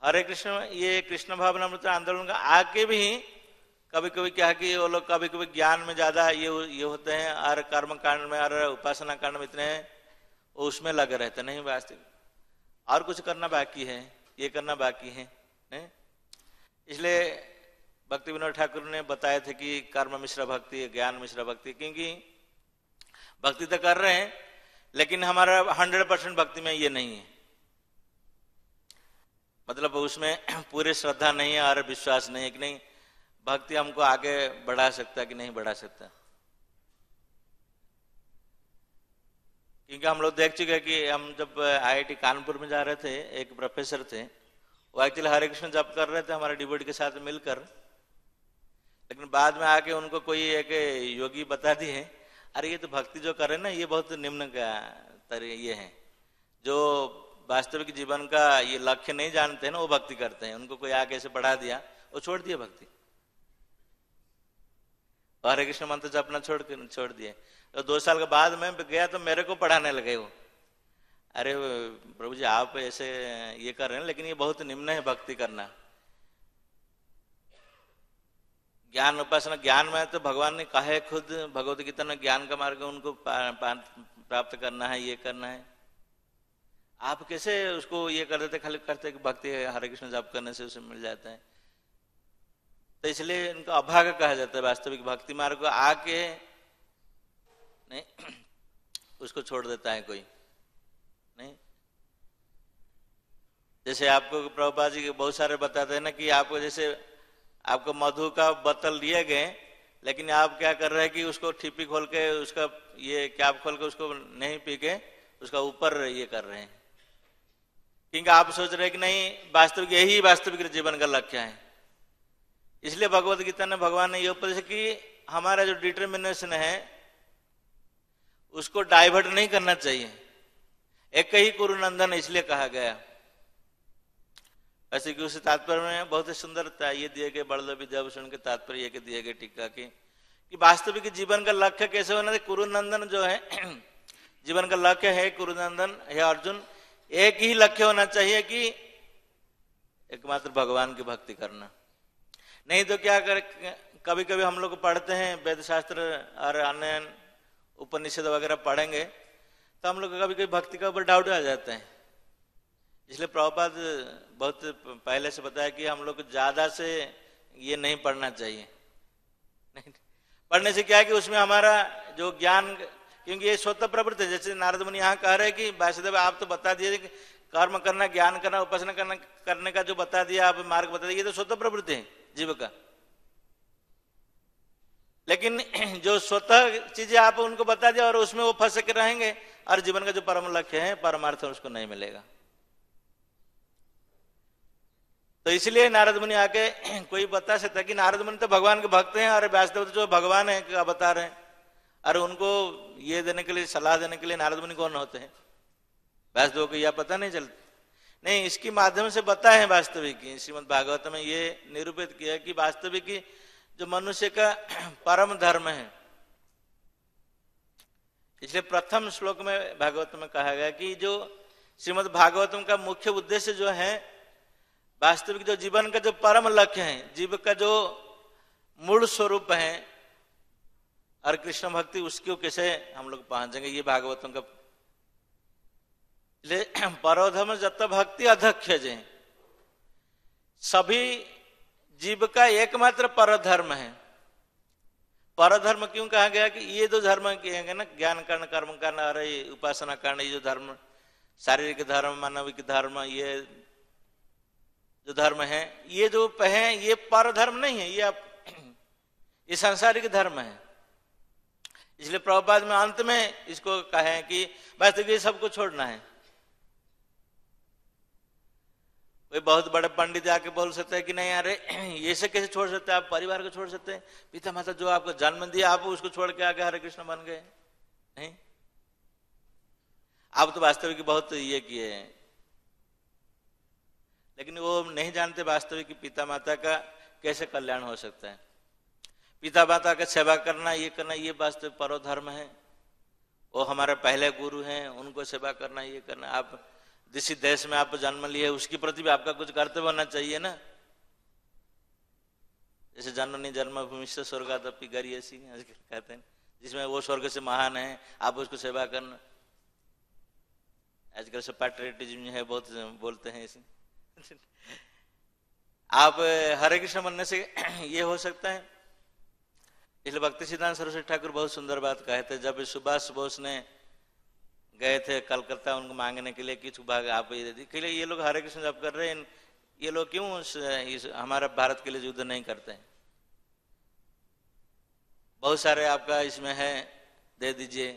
Speaker 1: हरे कृष्ण ये कृष्ण भावनामृत आंदोलन का आके भी कभी कभी क्या है कि वो लोग कभी कभी ज्ञान में ज्यादा ये होते हैं और कर्म कांड में और उपासना कांड में इतने वो उसमें लगे रहते नहीं, वास्तविक और कुछ करना बाकी है, ये करना बाकी है नहीं? इसलिए भक्ति विनोद ठाकुर ने बताए थे कि कर्म मिश्र भक्ति, ज्ञान मिश्र भक्ति, क्योंकि भक्ति तो कर रहे हैं लेकिन हमारा 100% भक्ति में ये नहीं है, मतलब उसमें पूरे श्रद्धा नहीं है और विश्वास नहीं है कि नहीं भक्ति हमको आगे बढ़ा सकता कि नहीं बढ़ा सकता। क्योंकि हम लोग देख चुके हैं कि हम जब IIT कानपुर में जा रहे थे, एक प्रोफेसर थे वो एक्चुअली हरे कृष्ण जप कर रहे थे हमारे डिवोटी के साथ मिलकर, लेकिन बाद में आके उनको कोई एक योगी बता दिए अरे ये तो भक्ति जो कर रहे हैं ना ये बहुत निम्न का ये है, जो वास्तविक जीवन का ये लक्ष्य नहीं जानते हैं ना वो भक्ति करते हैं। उनको कोई आगे से बढ़ा दिया वो छोड़ दिया भक्ति, हरे कृष्ण मंत्र जपना छोड़ दिए। तो 2 साल के बाद में गया तो मेरे को पढ़ाने लगे वो, अरे प्रभु जी आप ऐसे ये कर रहे हैं लेकिन ये बहुत निम्न है भक्ति करना। ज्ञान उपासना, ज्ञान में तो भगवान ने कहा है खुद भगवत गीता में ज्ञान का मार्ग उनको प्राप्त करना है, ये करना है। आप कैसे उसको ये कर देते, खाली करते कि भक्ति हरे कृष्ण जप करने से उसे मिल जाता है। तो इसलिए इनको अभागा कहा जाता है। वास्तविक भक्ति मार्ग को आके नहीं उसको छोड़ देता है कोई नहीं। जैसे आपको प्रभुपाद जी बहुत सारे बताते हैं ना कि आपको जैसे आपको मधु का बोतल दिए गए लेकिन आप क्या कर रहे हैं कि उसको ठिप्पी खोल के उसका ये कैप खोल के उसको नहीं पी के उसका ऊपर ये कर रहे हैं, क्योंकि आप सोच रहे हैं कि नहीं वास्तविक यही वास्तविक जीवन का लक्ष्य है। इसलिए भगवत गीता ने भगवान ने ये उपदेश कि हमारा जो डिटर्मिनेशन है उसको डाइवर्ट नहीं करना चाहिए, एक ही कुरुनंदन इसलिए कहा गया। ऐसे कि उस तात्पर्य में बहुत ही सुंदर ये दिए गए बड़ल विद्याभूषण के तात्पर्य के दिए गए टीका के कि वास्तविक जीवन का लक्ष्य कैसे होना है। कुरुनंदन जो है जीवन का लक्ष्य है, कुरुनंदन है अर्जुन, एक ही लक्ष्य होना चाहिए कि एकमात्र भगवान की भक्ति करना। नहीं तो क्या कर कभी कभी हम लोग पढ़ते हैं वेद शास्त्र और अन्य उपनिषद वगैरह पढ़ेंगे तो हम लोग कभी कभी भक्ति का ऊपर डाउट आ जाते हैं। इसलिए प्रभुपाद बहुत पहले से बताया कि हम लोग ज्यादा से ये नहीं पढ़ना चाहिए। नहीं पढ़ने से क्या है कि उसमें हमारा जो ज्ञान, क्योंकि ये स्वतः प्रवृत्ति है। जैसे नारद मुनि यहाँ कह रहे हैं कि वासुदेव आप तो बता दिए कि कर्म करना, ज्ञान करना, उपासना करने का जो बता दिया आप मार्ग बता दिया, ये तो स्वतः प्रवृत्ति है जीव का। लेकिन जो स्वतः चीजें आप उनको बता दिया और उसमें वो फंस के रहेंगे और जीवन का जो परम लक्ष्य है परमार्थ उसको नहीं मिलेगा। तो इसलिए नारद मुनि आके कोई बता सकता है कि नारद मुनि तो भगवान के भक्त हैं और व्यासदेव तो जो भगवान है क्या बता रहे हैं, और उनको ये देने के लिए सलाह देने के लिए नारद मुनि कौन होते हैं? व्यासदेव को यह पता नहीं चलता। नहीं, इसके माध्यम से बता है वास्तविक श्रीमद् भागवत में ये निरूपित किया कि वास्तविक जो मनुष्य का परम धर्म है। इसलिए प्रथम श्लोक में भागवत में कहा गया कि जो श्रीमद् भागवतम का मुख्य उद्देश्य जो है वास्तविक जो जीवन का जो परम लक्ष्य है, जीव का जो मूल स्वरूप है और कृष्ण भक्ति, उसको कैसे हम लोग पहुंचेंगे, ये भागवतम का परोधम जत भक्ति अध्यक्ष जे सभी जीव का एकमात्र परधर्म है। परधर्म क्यों कहा गया कि ये दो धर्म कहेंगे ना, ज्ञान कर्ण कर्म कर्ण और उपासना कर्ण, ये जो धर्म शारीरिक धर्म मानविक धर्म, ये जो धर्म है, ये जो है ये परधर्म नहीं है, ये सांसारिक धर्म है। इसलिए प्रभुपाद में अंत में इसको कहे कि वास्तविक ये सबको छोड़ना है। कोई बहुत बड़े पंडित आके बोल सकते हैं कि नहीं अरे ये से कैसे छोड़ सकते हैं, आप परिवार को छोड़ सकते हैं, पिता माता जो आपको जन्म दिया आप उसको छोड़ के आके हरे कृष्ण बन गए? नहीं, आप तो वास्तविक बहुत ये किए हैं, लेकिन वो नहीं जानते वास्तविक कि पिता माता का कैसे कल्याण हो सकता है। पिता माता का सेवा करना, ये वास्तविक परधर्म है। वो हमारे पहले गुरु हैं, उनको सेवा करना, ये करना। आप जिस देश में आप जन्म लिए उसके प्रति भी आपका कुछ कर्तव्य होना चाहिए ना। जैसे जननी जन्मभूमि से स्वर्गादपि गरीयसी कहते हैं, जिसमें वो स्वर्ग से महान है, आप उसको सेवा करना। आजकल से पैट्रियटिज्म है, बहुत बोलते हैं इसे। आप हरे कृष्ण बनने से ये हो सकता है। इसलिए भक्ति सिद्धांत सरस्वती ठाकुर बहुत सुंदर बात कहे थे। जब सुभाष बोस ने गए थे कलकत्ता उनको मांगने के लिए कि भाग आप ये लोग हरे कृष्ण जब कर रहे हैं, ये लोग क्यों हमारा भारत के लिए युद्ध नहीं करते हैं, बहुत सारे आपका इसमें है, दे दीजिए।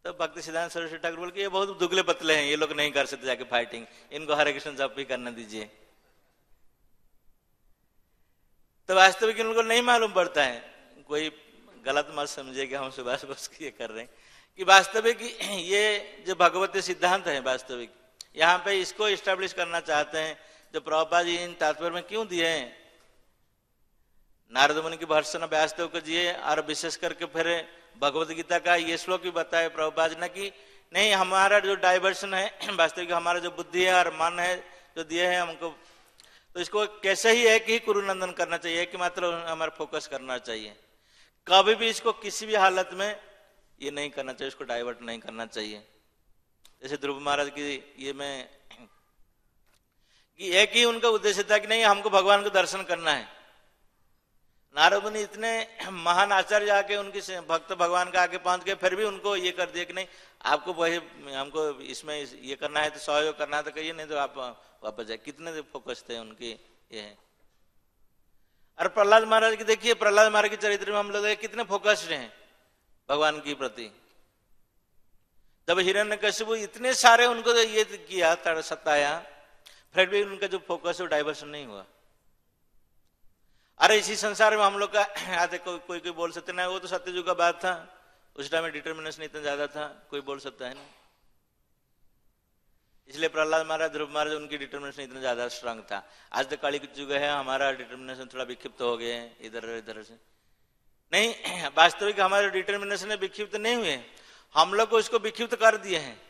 Speaker 1: तो भक्ति सिद्धांत सरस्वती ठाकुर बोल के ये बहुत दुगले पतले हैं, ये लोग नहीं कर सकते जाके फाइटिंग, इनको हरे कृष्ण जप भी करने दीजिए। तो वास्तविक इनको नहीं मालूम पड़ता है। कोई गलत मत समझे कि हम सुभाष बोस की ये कर रहे हैं, कि वास्तविक ये जो भगवती सिद्धांत है वास्तविक यहाँ पे इसको इस्टेब्लिश करना चाहते हैं। जो प्रभुपाद जी इन तात्पर्य में क्यों दिए हैं, नारद मुनि की भर्त्सना व्यासदेव को दिए, और विशेष करके फिर भगवत गीता का ये श्लोक भी बताए प्रभुपाद ने कि नहीं, हमारा जो डाइवर्सन है वास्तविक हमारा जो बुद्धि है और मन है जो दिए हैं हमको, तो इसको कैसे ही एक ही कुरुनंदन करना चाहिए, कि मात्र हमारा फोकस करना चाहिए। कभी भी इसको किसी भी हालत में ये नहीं करना चाहिए, इसको डाइवर्ट नहीं करना चाहिए। जैसे ध्रुव महाराज की ये में कि एक ही उनका उद्देश्य था कि नहीं हमको भगवान को दर्शन करना है। नारद मुनि इतने महान आचार्य आके उनकी भक्त भगवान का आगे पहुंच गए, फिर भी उनको ये कर दिया कि नहीं आपको वही हमको इसमें ये करना है तो सहयोग करना है तो कहिए, नहीं तो आप वापस जाए। कितने फोकस थे उनकी ये है। और प्रहलाद महाराज की देखिए, प्रहलाद महाराज के चरित्र में हम लोग कितने फोकस्ड हैं भगवान के प्रति। जब हिरण्यकशिपु इतने सारे उनको ये किया सताया, फिर भी उनका जो फोकस है वो डाइवर्सन नहीं हुआ। अरे इसी संसार में हम लोग का आते कोई बोल सकते ना, वो तो सत्ययुग का बात था, उस टाइम में डिटर्मिनेशन इतना ज्यादा था, कोई बोल सकता है ना। इसलिए प्रहलाद महाराज ध्रुव महाराज उनकी डिटर्मिनेशन इतना ज्यादा स्ट्रांग था। आज तक कली युग है, हमारा डिटर्मिनेशन थोड़ा विक्षिप्त हो गए इधर इधर से। नहीं, वास्तविक हमारे डिटर्मिनेशन विक्षिप्त नहीं हुए, हम लोग को इसको विक्षिप्त कर दिए हैं।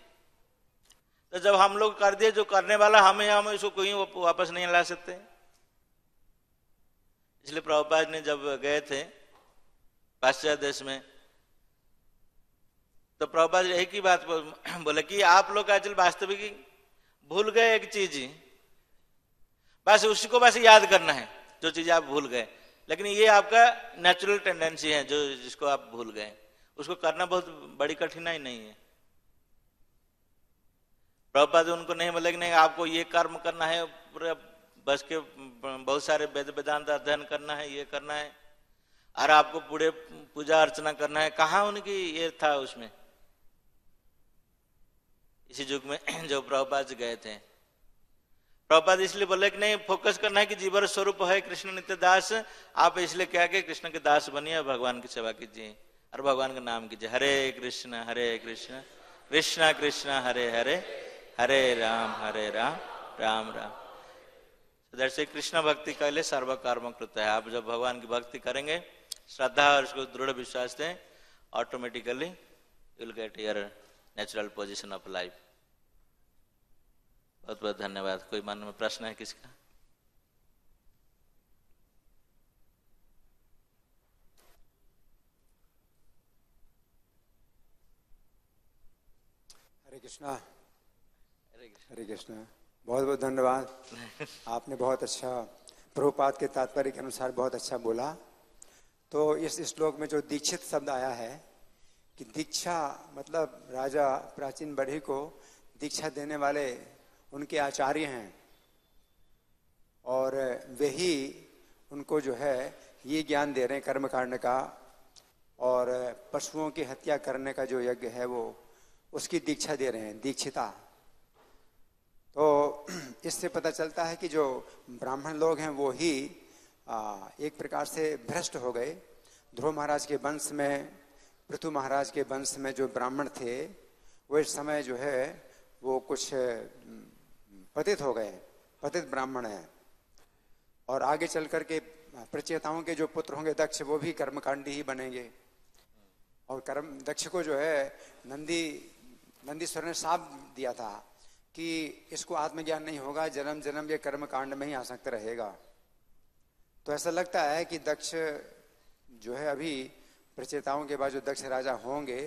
Speaker 1: तो जब हम लोग कर दिए, जो करने वाला हम इसको कोई वापस नहीं ला सकते। इसलिए प्रभुपाद ने जब गए थे पाश्चात्य देश में, तो प्रभुपाद एक ही बात बोले कि आप लोग आज वास्तविक भूल गए एक चीज, बस उसको बस याद करना है जो चीज आप भूल गए। लेकिन ये आपका नेचुरल टेंडेंसी है, जो जिसको आप भूल गए उसको करना बहुत बड़ी कठिनाई नहीं है। प्रभुपाद उनको नहीं बोले कि नहीं आपको ये कर्म करना है, पूरा बस के बहुत सारे वेद वेदांत अध्ययन करना है, ये करना है, और आपको पूरे पूजा अर्चना करना है। कहाँ उनकी ये था उसमें, इसी युग में जो प्रभुपाद गए थे। प्रभुपाद इसलिए बोले कि नहीं फोकस करना है कि जीवन स्वरूप है कृष्ण नित्य दास, आप इसलिए क्या कि कृष्ण के दास बनिए, भगवान की सेवा कीजिए और भगवान का नाम कीजिए। हरे कृष्ण कृष्ण कृष्ण हरे हरे, हरे राम राम राम। जैसे कृष्ण भक्ति के लिए सर्व कर्म कृत है। आप जब भगवान की भक्ति करेंगे, श्रद्धा और उसको दृढ़ विश्वास दें, automatically you will get your natural position of life. बहुत बहुत धन्यवाद। कोई मन में प्रश्न है किसका?
Speaker 2: हरे कृष्णा। हरे कृष्णा। बहुत बहुत धन्यवाद। आपने बहुत अच्छा प्रभुपाद के तात्पर्य के अनुसार बहुत अच्छा बोला। तो इस श्लोक में जो दीक्षित शब्द आया है कि दीक्षा मतलब राजा प्राचीन बढ़ी को दीक्षा देने वाले उनके आचार्य हैं और वे ही उनको जो है ये ज्ञान दे रहे हैं कर्मकांड का और पशुओं की हत्या करने का जो यज्ञ है वो उसकी दीक्षा दे रहे हैं, दीक्षिता। तो इससे पता चलता है कि जो ब्राह्मण लोग हैं वो ही एक प्रकार से भ्रष्ट हो गए। ध्रुव महाराज के वंश में, पृथु महाराज के वंश में जो ब्राह्मण थे वो इस समय जो है वो कुछ पतित हो गए, पतित ब्राह्मण हैं। और आगे चल करके प्रचेताओं के जो पुत्र होंगे दक्ष, वो भी कर्मकांडी ही बनेंगे। और दक्ष को जो है नंदीश्वर ने शाप दिया था कि इसको आत्मज्ञान नहीं होगा, जन्म जन्म ये कर्मकांड में ही आसक्त रहेगा। तो ऐसा लगता है कि दक्ष जो है अभी प्रचेताओं के बाद जो दक्ष राजा होंगे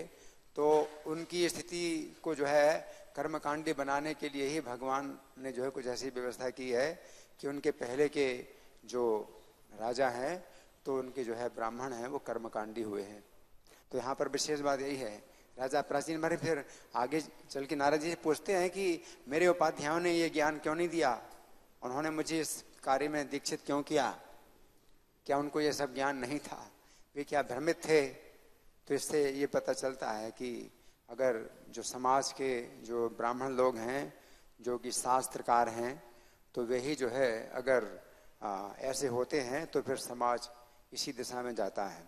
Speaker 2: तो उनकी स्थिति को जो है कर्मकांडी बनाने के लिए ही भगवान ने जो है कुछ ऐसी व्यवस्था की है कि उनके पहले के जो राजा हैं तो उनके जो है ब्राह्मण हैं वो कर्मकांडी हुए हैं। तो यहाँ पर विशेष बात यही है, राजा प्राचीन भरे फिर आगे चल के नारद जी से पूछते हैं कि मेरे उपाध्यायों ने ये ज्ञान क्यों नहीं दिया, उन्होंने मुझे इस कार्य में दीक्षित क्यों किया, क्या उनको ये सब ज्ञान नहीं था, वे क्या भ्रमित थे। तो इससे ये पता चलता है कि अगर जो समाज के जो ब्राह्मण लोग हैं जो कि शास्त्रकार हैं तो वे ही जो है अगर ऐसे होते हैं तो फिर समाज इसी दिशा में जाता है।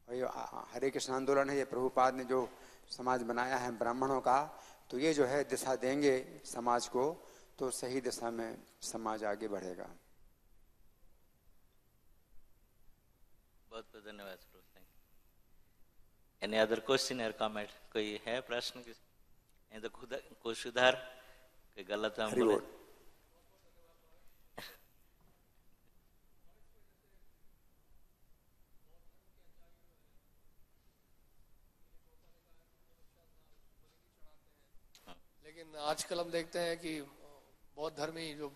Speaker 2: और ये हरे कृष्ण आंदोलन है, ये प्रभुपाद ने जो समाज बनाया है ब्राह्मणों का, तो ये जो है दिशा देंगे समाज को तो सही दिशा में समाज आगे बढ़ेगा।
Speaker 1: बहुत बहुत धन्यवाद। एनी अदर क्वेश्चन और कमेंट? कोई है प्रश्न? तो खुद को सुधार कोई गलत हम बोले?
Speaker 3: लेकिन आजकल हम देखते हैं कि बहुत धर्मी जो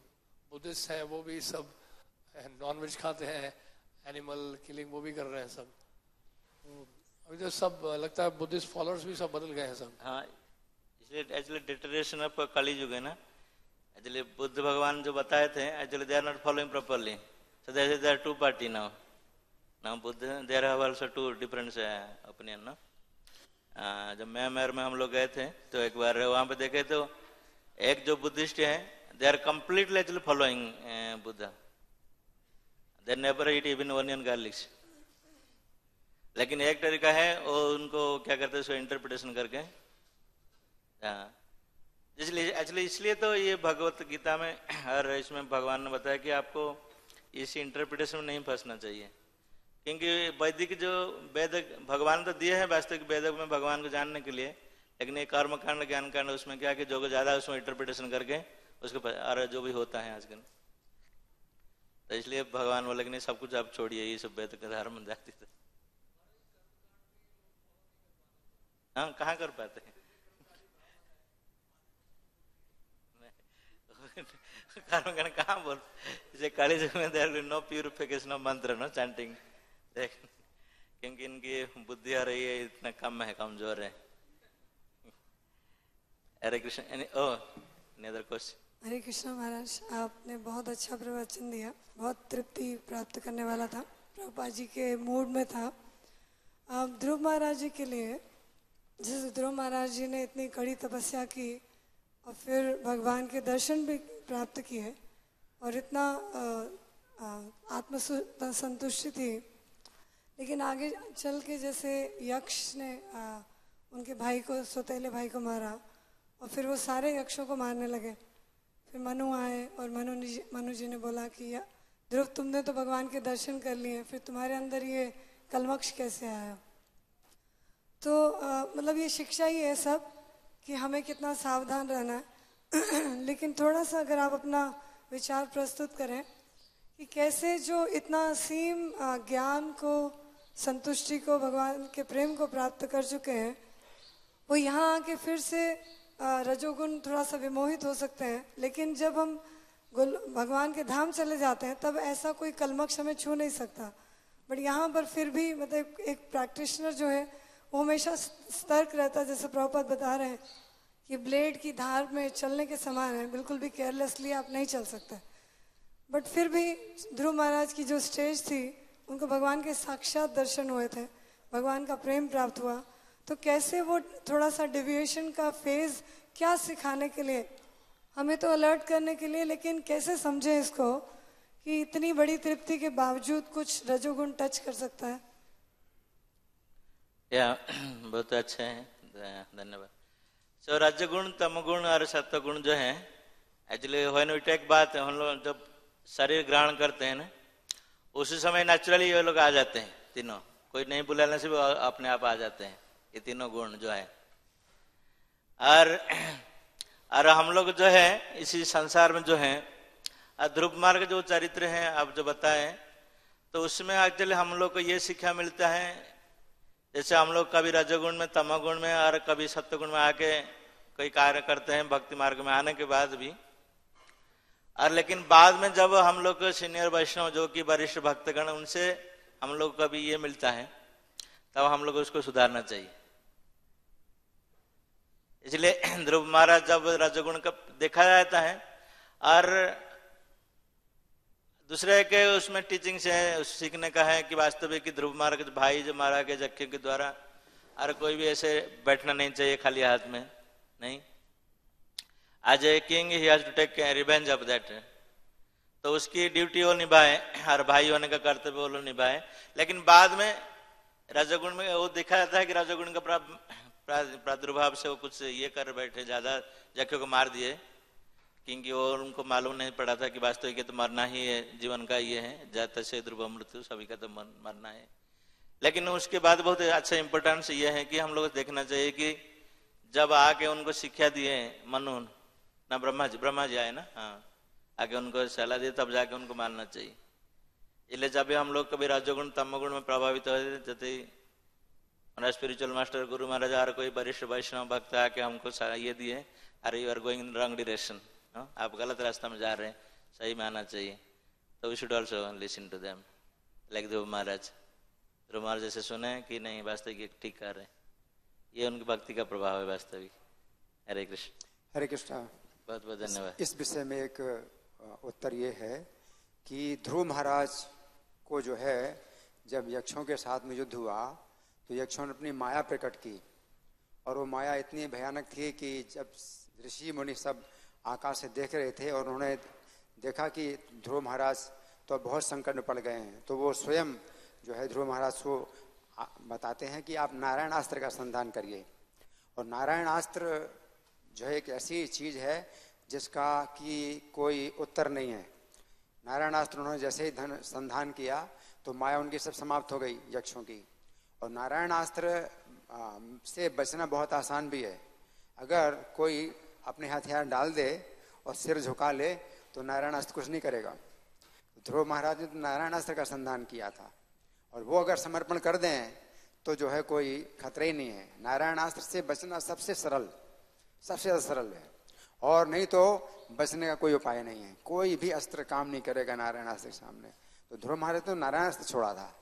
Speaker 3: बुद्धिस्ट हैं वो भी सब नॉनवेज खाते हैं, एनिमल किलिंग वो भी कर रहे हैं सब। अभी तो सब लगता है बुद्धिस्ट फॉलोअर्स भी सब बदल गए हैं सब।
Speaker 1: हाँ, इसलिए एक्चुअली डिटरेशन ऑफ कली युग है ना। एक्चुअली बुद्ध भगवान जो बताए थे actually they are not following properly, so there are two party now Buddha there have also two different opinion ना। जब म्यांमार में हम लोग गए थे तो एक बार वहाँ पे देखे तो एक जो बुद्धिस्ट है they are completely actually following Buddha, they never eat even onion garlics. लेकिन एक तरीका है वो उनको क्या करते हैं उसको इंटरप्रिटेशन करके, इसलिए एक्चुअली इसलिए तो ये भगवत गीता में और इसमें भगवान ने बताया कि आपको इसी इंटरप्रिटेशन में नहीं फंसना चाहिए, क्योंकि वैदिक जो वेद भगवान तो दिए हैं वास्तविक वेद में भगवान को जानने के लिए, लेकिन ये कर्म कांड ज्ञान कांड उसमें क्या कि जो ज्यादा उसमें इंटरप्रिटेशन करके उसको और जो भी होता है आजकल, तो इसलिए भगवान बोले कि नहीं सब कुछ आप छोड़िए, ये सब वेद के धर्म जाती थे। हाँ, कहाँ कर पाते हैं कर्म कहाँ बोल, इसे काली युग में देयर नो प्यूरिफिकेशन ऑफ मंत्र नो चैंटिंग, क्योंकि इनकी बुद्धि आ रही है इतना कम है, कमजोर है। Hare Krishna. Any other question?
Speaker 4: Hare Krishna Maharaj, आपने बहुत अच्छा प्रवचन दिया, बहुत तृप्ति प्राप्त करने वाला था, प्रभुपाद जी के मूड में था। आप ध्रुव महाराज जी के लिए, जैसे ध्रुव महाराज जी ने इतनी कड़ी तपस्या की और फिर भगवान के दर्शन भी प्राप्त किए और इतना आत्म संतुष्टि थी, लेकिन आगे चल के जैसे यक्ष ने उनके भाई को, सौतेले भाई को मारा और फिर वो सारे यक्षों को मारने लगे। फिर मनु आए और मनु जी ने बोला कि ध्रुव तुमने तो भगवान के दर्शन कर लिए, फिर तुम्हारे अंदर ये कलमक्ष कैसे आया? तो मतलब ये शिक्षा ही है सब कि हमें कितना सावधान रहना है। लेकिन थोड़ा सा अगर आप अपना विचार प्रस्तुत करें कि कैसे जो इतना असीम ज्ञान को, संतुष्टि को, भगवान के प्रेम को प्राप्त कर चुके हैं, वो यहाँ आके फिर से रजोगुण थोड़ा सा विमोहित हो सकते हैं, लेकिन जब हम भगवान के धाम चले जाते हैं तब ऐसा कोई कलमक्ष हमें छू नहीं सकता। बट यहाँ पर फिर भी मतलब एक प्रैक्टिशनर जो है वो हमेशा सतर्क रहता है, जैसे प्रभुपाद बता रहे हैं कि ब्लेड की धार में चलने के समान है, बिल्कुल भी केयरलेसली आप नहीं चल सकते। बट फिर भी ध्रुव महाराज की जो स्टेज थी उनको भगवान के साक्षात दर्शन हुए थे, भगवान का प्रेम प्राप्त हुआ, तो कैसे वो थोड़ा सा डिविएशन का फेज क्या सिखाने के लिए, हमें तो अलर्ट करने के लिए, लेकिन कैसे समझे इसको कि इतनी बड़ी तृप्ति के बावजूद कुछ रजोगुण टच कर सकता है।
Speaker 1: या बहुत अच्छे हैं, धन्यवाद। सो रजगुण, तमगुण और सत्वगुण जो है एक्चुअली व्हेन वी टेक बात, हम लोग जब शरीर ग्रहण करते हैं ना उसी समय नेचुरली ये लोग आ जाते हैं तीनों, कोई नहीं बुलाने से भी अपने आप आ जाते हैं ये तीनों गुण जो है। और हम लोग जो है इसी संसार में जो है ध्रुव मार्ग जो चरित्र है आप जो बताएं, तो उसमें एक्चुअली हम लोग को ये शिक्षा मिलता है, जैसे हम लोग कभी रजोगुण में, तमोगुण में और कभी सत्वगुण में आके कोई कार्य करते हैं भक्ति मार्ग में आने के बाद भी, और लेकिन बाद में जब हम लोग सीनियर वैष्णव जो कि वरिष्ठ भक्तगण उनसे हम लोग को भी ये मिलता है, तब हम लोग उसको सुधारना चाहिए। इसलिए ध्रुव महाराज जब रजोगुण का देखा जाता है और दूसरे के उसमें टीचिंग से सीखने का है कि वास्तविक कि ध्रुव महाराज भाई जो मारा के जक्के के द्वारा, और कोई भी ऐसे बैठना नहीं चाहिए खाली हाथ में, नहीं। As a king he has to take revenge of that, तो उसकी ड्यूटी वो निभाए और भाई होने का कर्तव्य वो लोग निभाए। लेकिन बाद में रजोगुण में वो देखा जाता है कि रजोगुण का प्रादुर्भाव से वो कुछ ये कर बैठे, ज्यादा जक्के को मार दिए, क्योंकि वो उनको मालूम नहीं पड़ा था कि वास्तविक तो मरना ही है, जीवन का ये है, जात से ध्रुव मृत्यु, सभी का तो मरना है। लेकिन उसके बाद बहुत अच्छा इंपॉर्टेंस ये है कि हम लोग देखना चाहिए कि जब आके उनको शिक्षा दिए मनु ना ब्रह्मा जी आए ना, हाँ, आके उनको सलाह दिए तब जाके उनको मानना चाहिए। इसलिए जब भी हम लोग कभी रजोगुण तमोगुण में प्रभावित हो जाते, हमारा स्पिरिचुअल मास्टर गुरु महाराज और कोई वरिष्ठ वैष्णव भक्त आके हमको ये दिए, अरे you are going in wrong direction, आप गलत रास्ता में जा रहे हैं, सही में आना चाहिए, तो we should also listen to them like Dhruv Maharaj. Dhruv Maharaj जैसे सुने कि नहीं वास्तविक ठीक कर रहे हैं, ये उनकी भक्ति का प्रभाव है वास्तविक। हरे कृष्ण।
Speaker 2: हरे कृष्णा।
Speaker 1: बहुत बहुत धन्यवाद।
Speaker 2: इस विषय में एक उत्तर ये है कि ध्रुव महाराज को जो है जब यक्षों के साथ में युद्ध हुआ तो यक्षों ने अपनी माया प्रकट की, और वो माया इतनी भयानक थी कि जब ऋषि मुनि सब आकाश से देख रहे थे और उन्होंने देखा कि ध्रुव महाराज तो बहुत संकट में पड़ गए हैं, तो वो स्वयं जो है ध्रुव महाराज को बताते हैं कि आप नारायण अस्त्र का संधान करिए। और नारायण अस्त्र जो है एक ऐसी चीज है जिसका कि कोई उत्तर नहीं है। नारायण अस्त्र उन्होंने जैसे ही संधान किया तो माया उनकी सब समाप्त हो गई यक्षों की। और नारायण अस्त्र से बचना बहुत आसान भी है। अगर कोई अपने हथियार डाल दे और सिर झुका ले तो नारायण अस्त्र कुछ नहीं करेगा। ध्रुव महाराज ने तो नारायण अस्त्र का संधान किया था, और वो अगर समर्पण कर दें तो जो है कोई खतरा ही नहीं है। नारायण अस्त्र से बचना सबसे ज्यादा सरल है, और नहीं तो बचने का कोई उपाय नहीं है। कोई भी अस्त्र काम नहीं करेगा नारायण अस्त्र के सामने। तो ध्रुव महाराज तो नारायण अस्त्र छोड़ा था।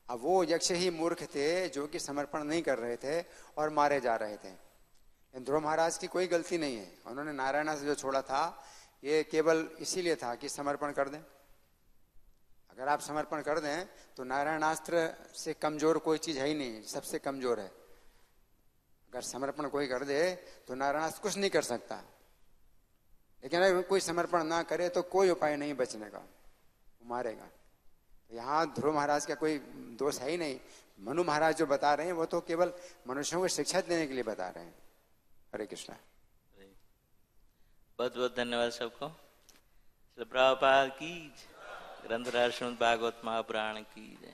Speaker 2: अब वो यक्ष ही मूर्ख थे जो कि समर्पण नहीं कर रहे थे और मारे जा रहे थे। ध्रुव महाराज की कोई गलती नहीं है, उन्होंने नारायण अस्त्र जो छोड़ा था ये केवल इसीलिए था कि समर्पण कर दें। अगर आप समर्पण कर दें तो नारायण अस्त्र से कमजोर कोई चीज है ही नहीं, सबसे कमजोर है। अगर समर्पण कोई कर दे तो नारायण अस्त्र कुछ नहीं कर सकता। लेकिन अगर कोई समर्पण ना करे तो कोई उपाय नहीं बचने का, वो मारेगा। यहाँ ध्रुव महाराज का कोई दोष है ही नहीं। मनु महाराज जो बता रहे हैं वो तो केवल मनुष्यों को शिक्षा देने के लिए बता रहे हैं। हरे कृष्णा।
Speaker 1: बहुत बहुत धन्यवाद सबको। प्रभुपाद की, ग्रंथराज श्रीमद् भागवत महापुराण की जय।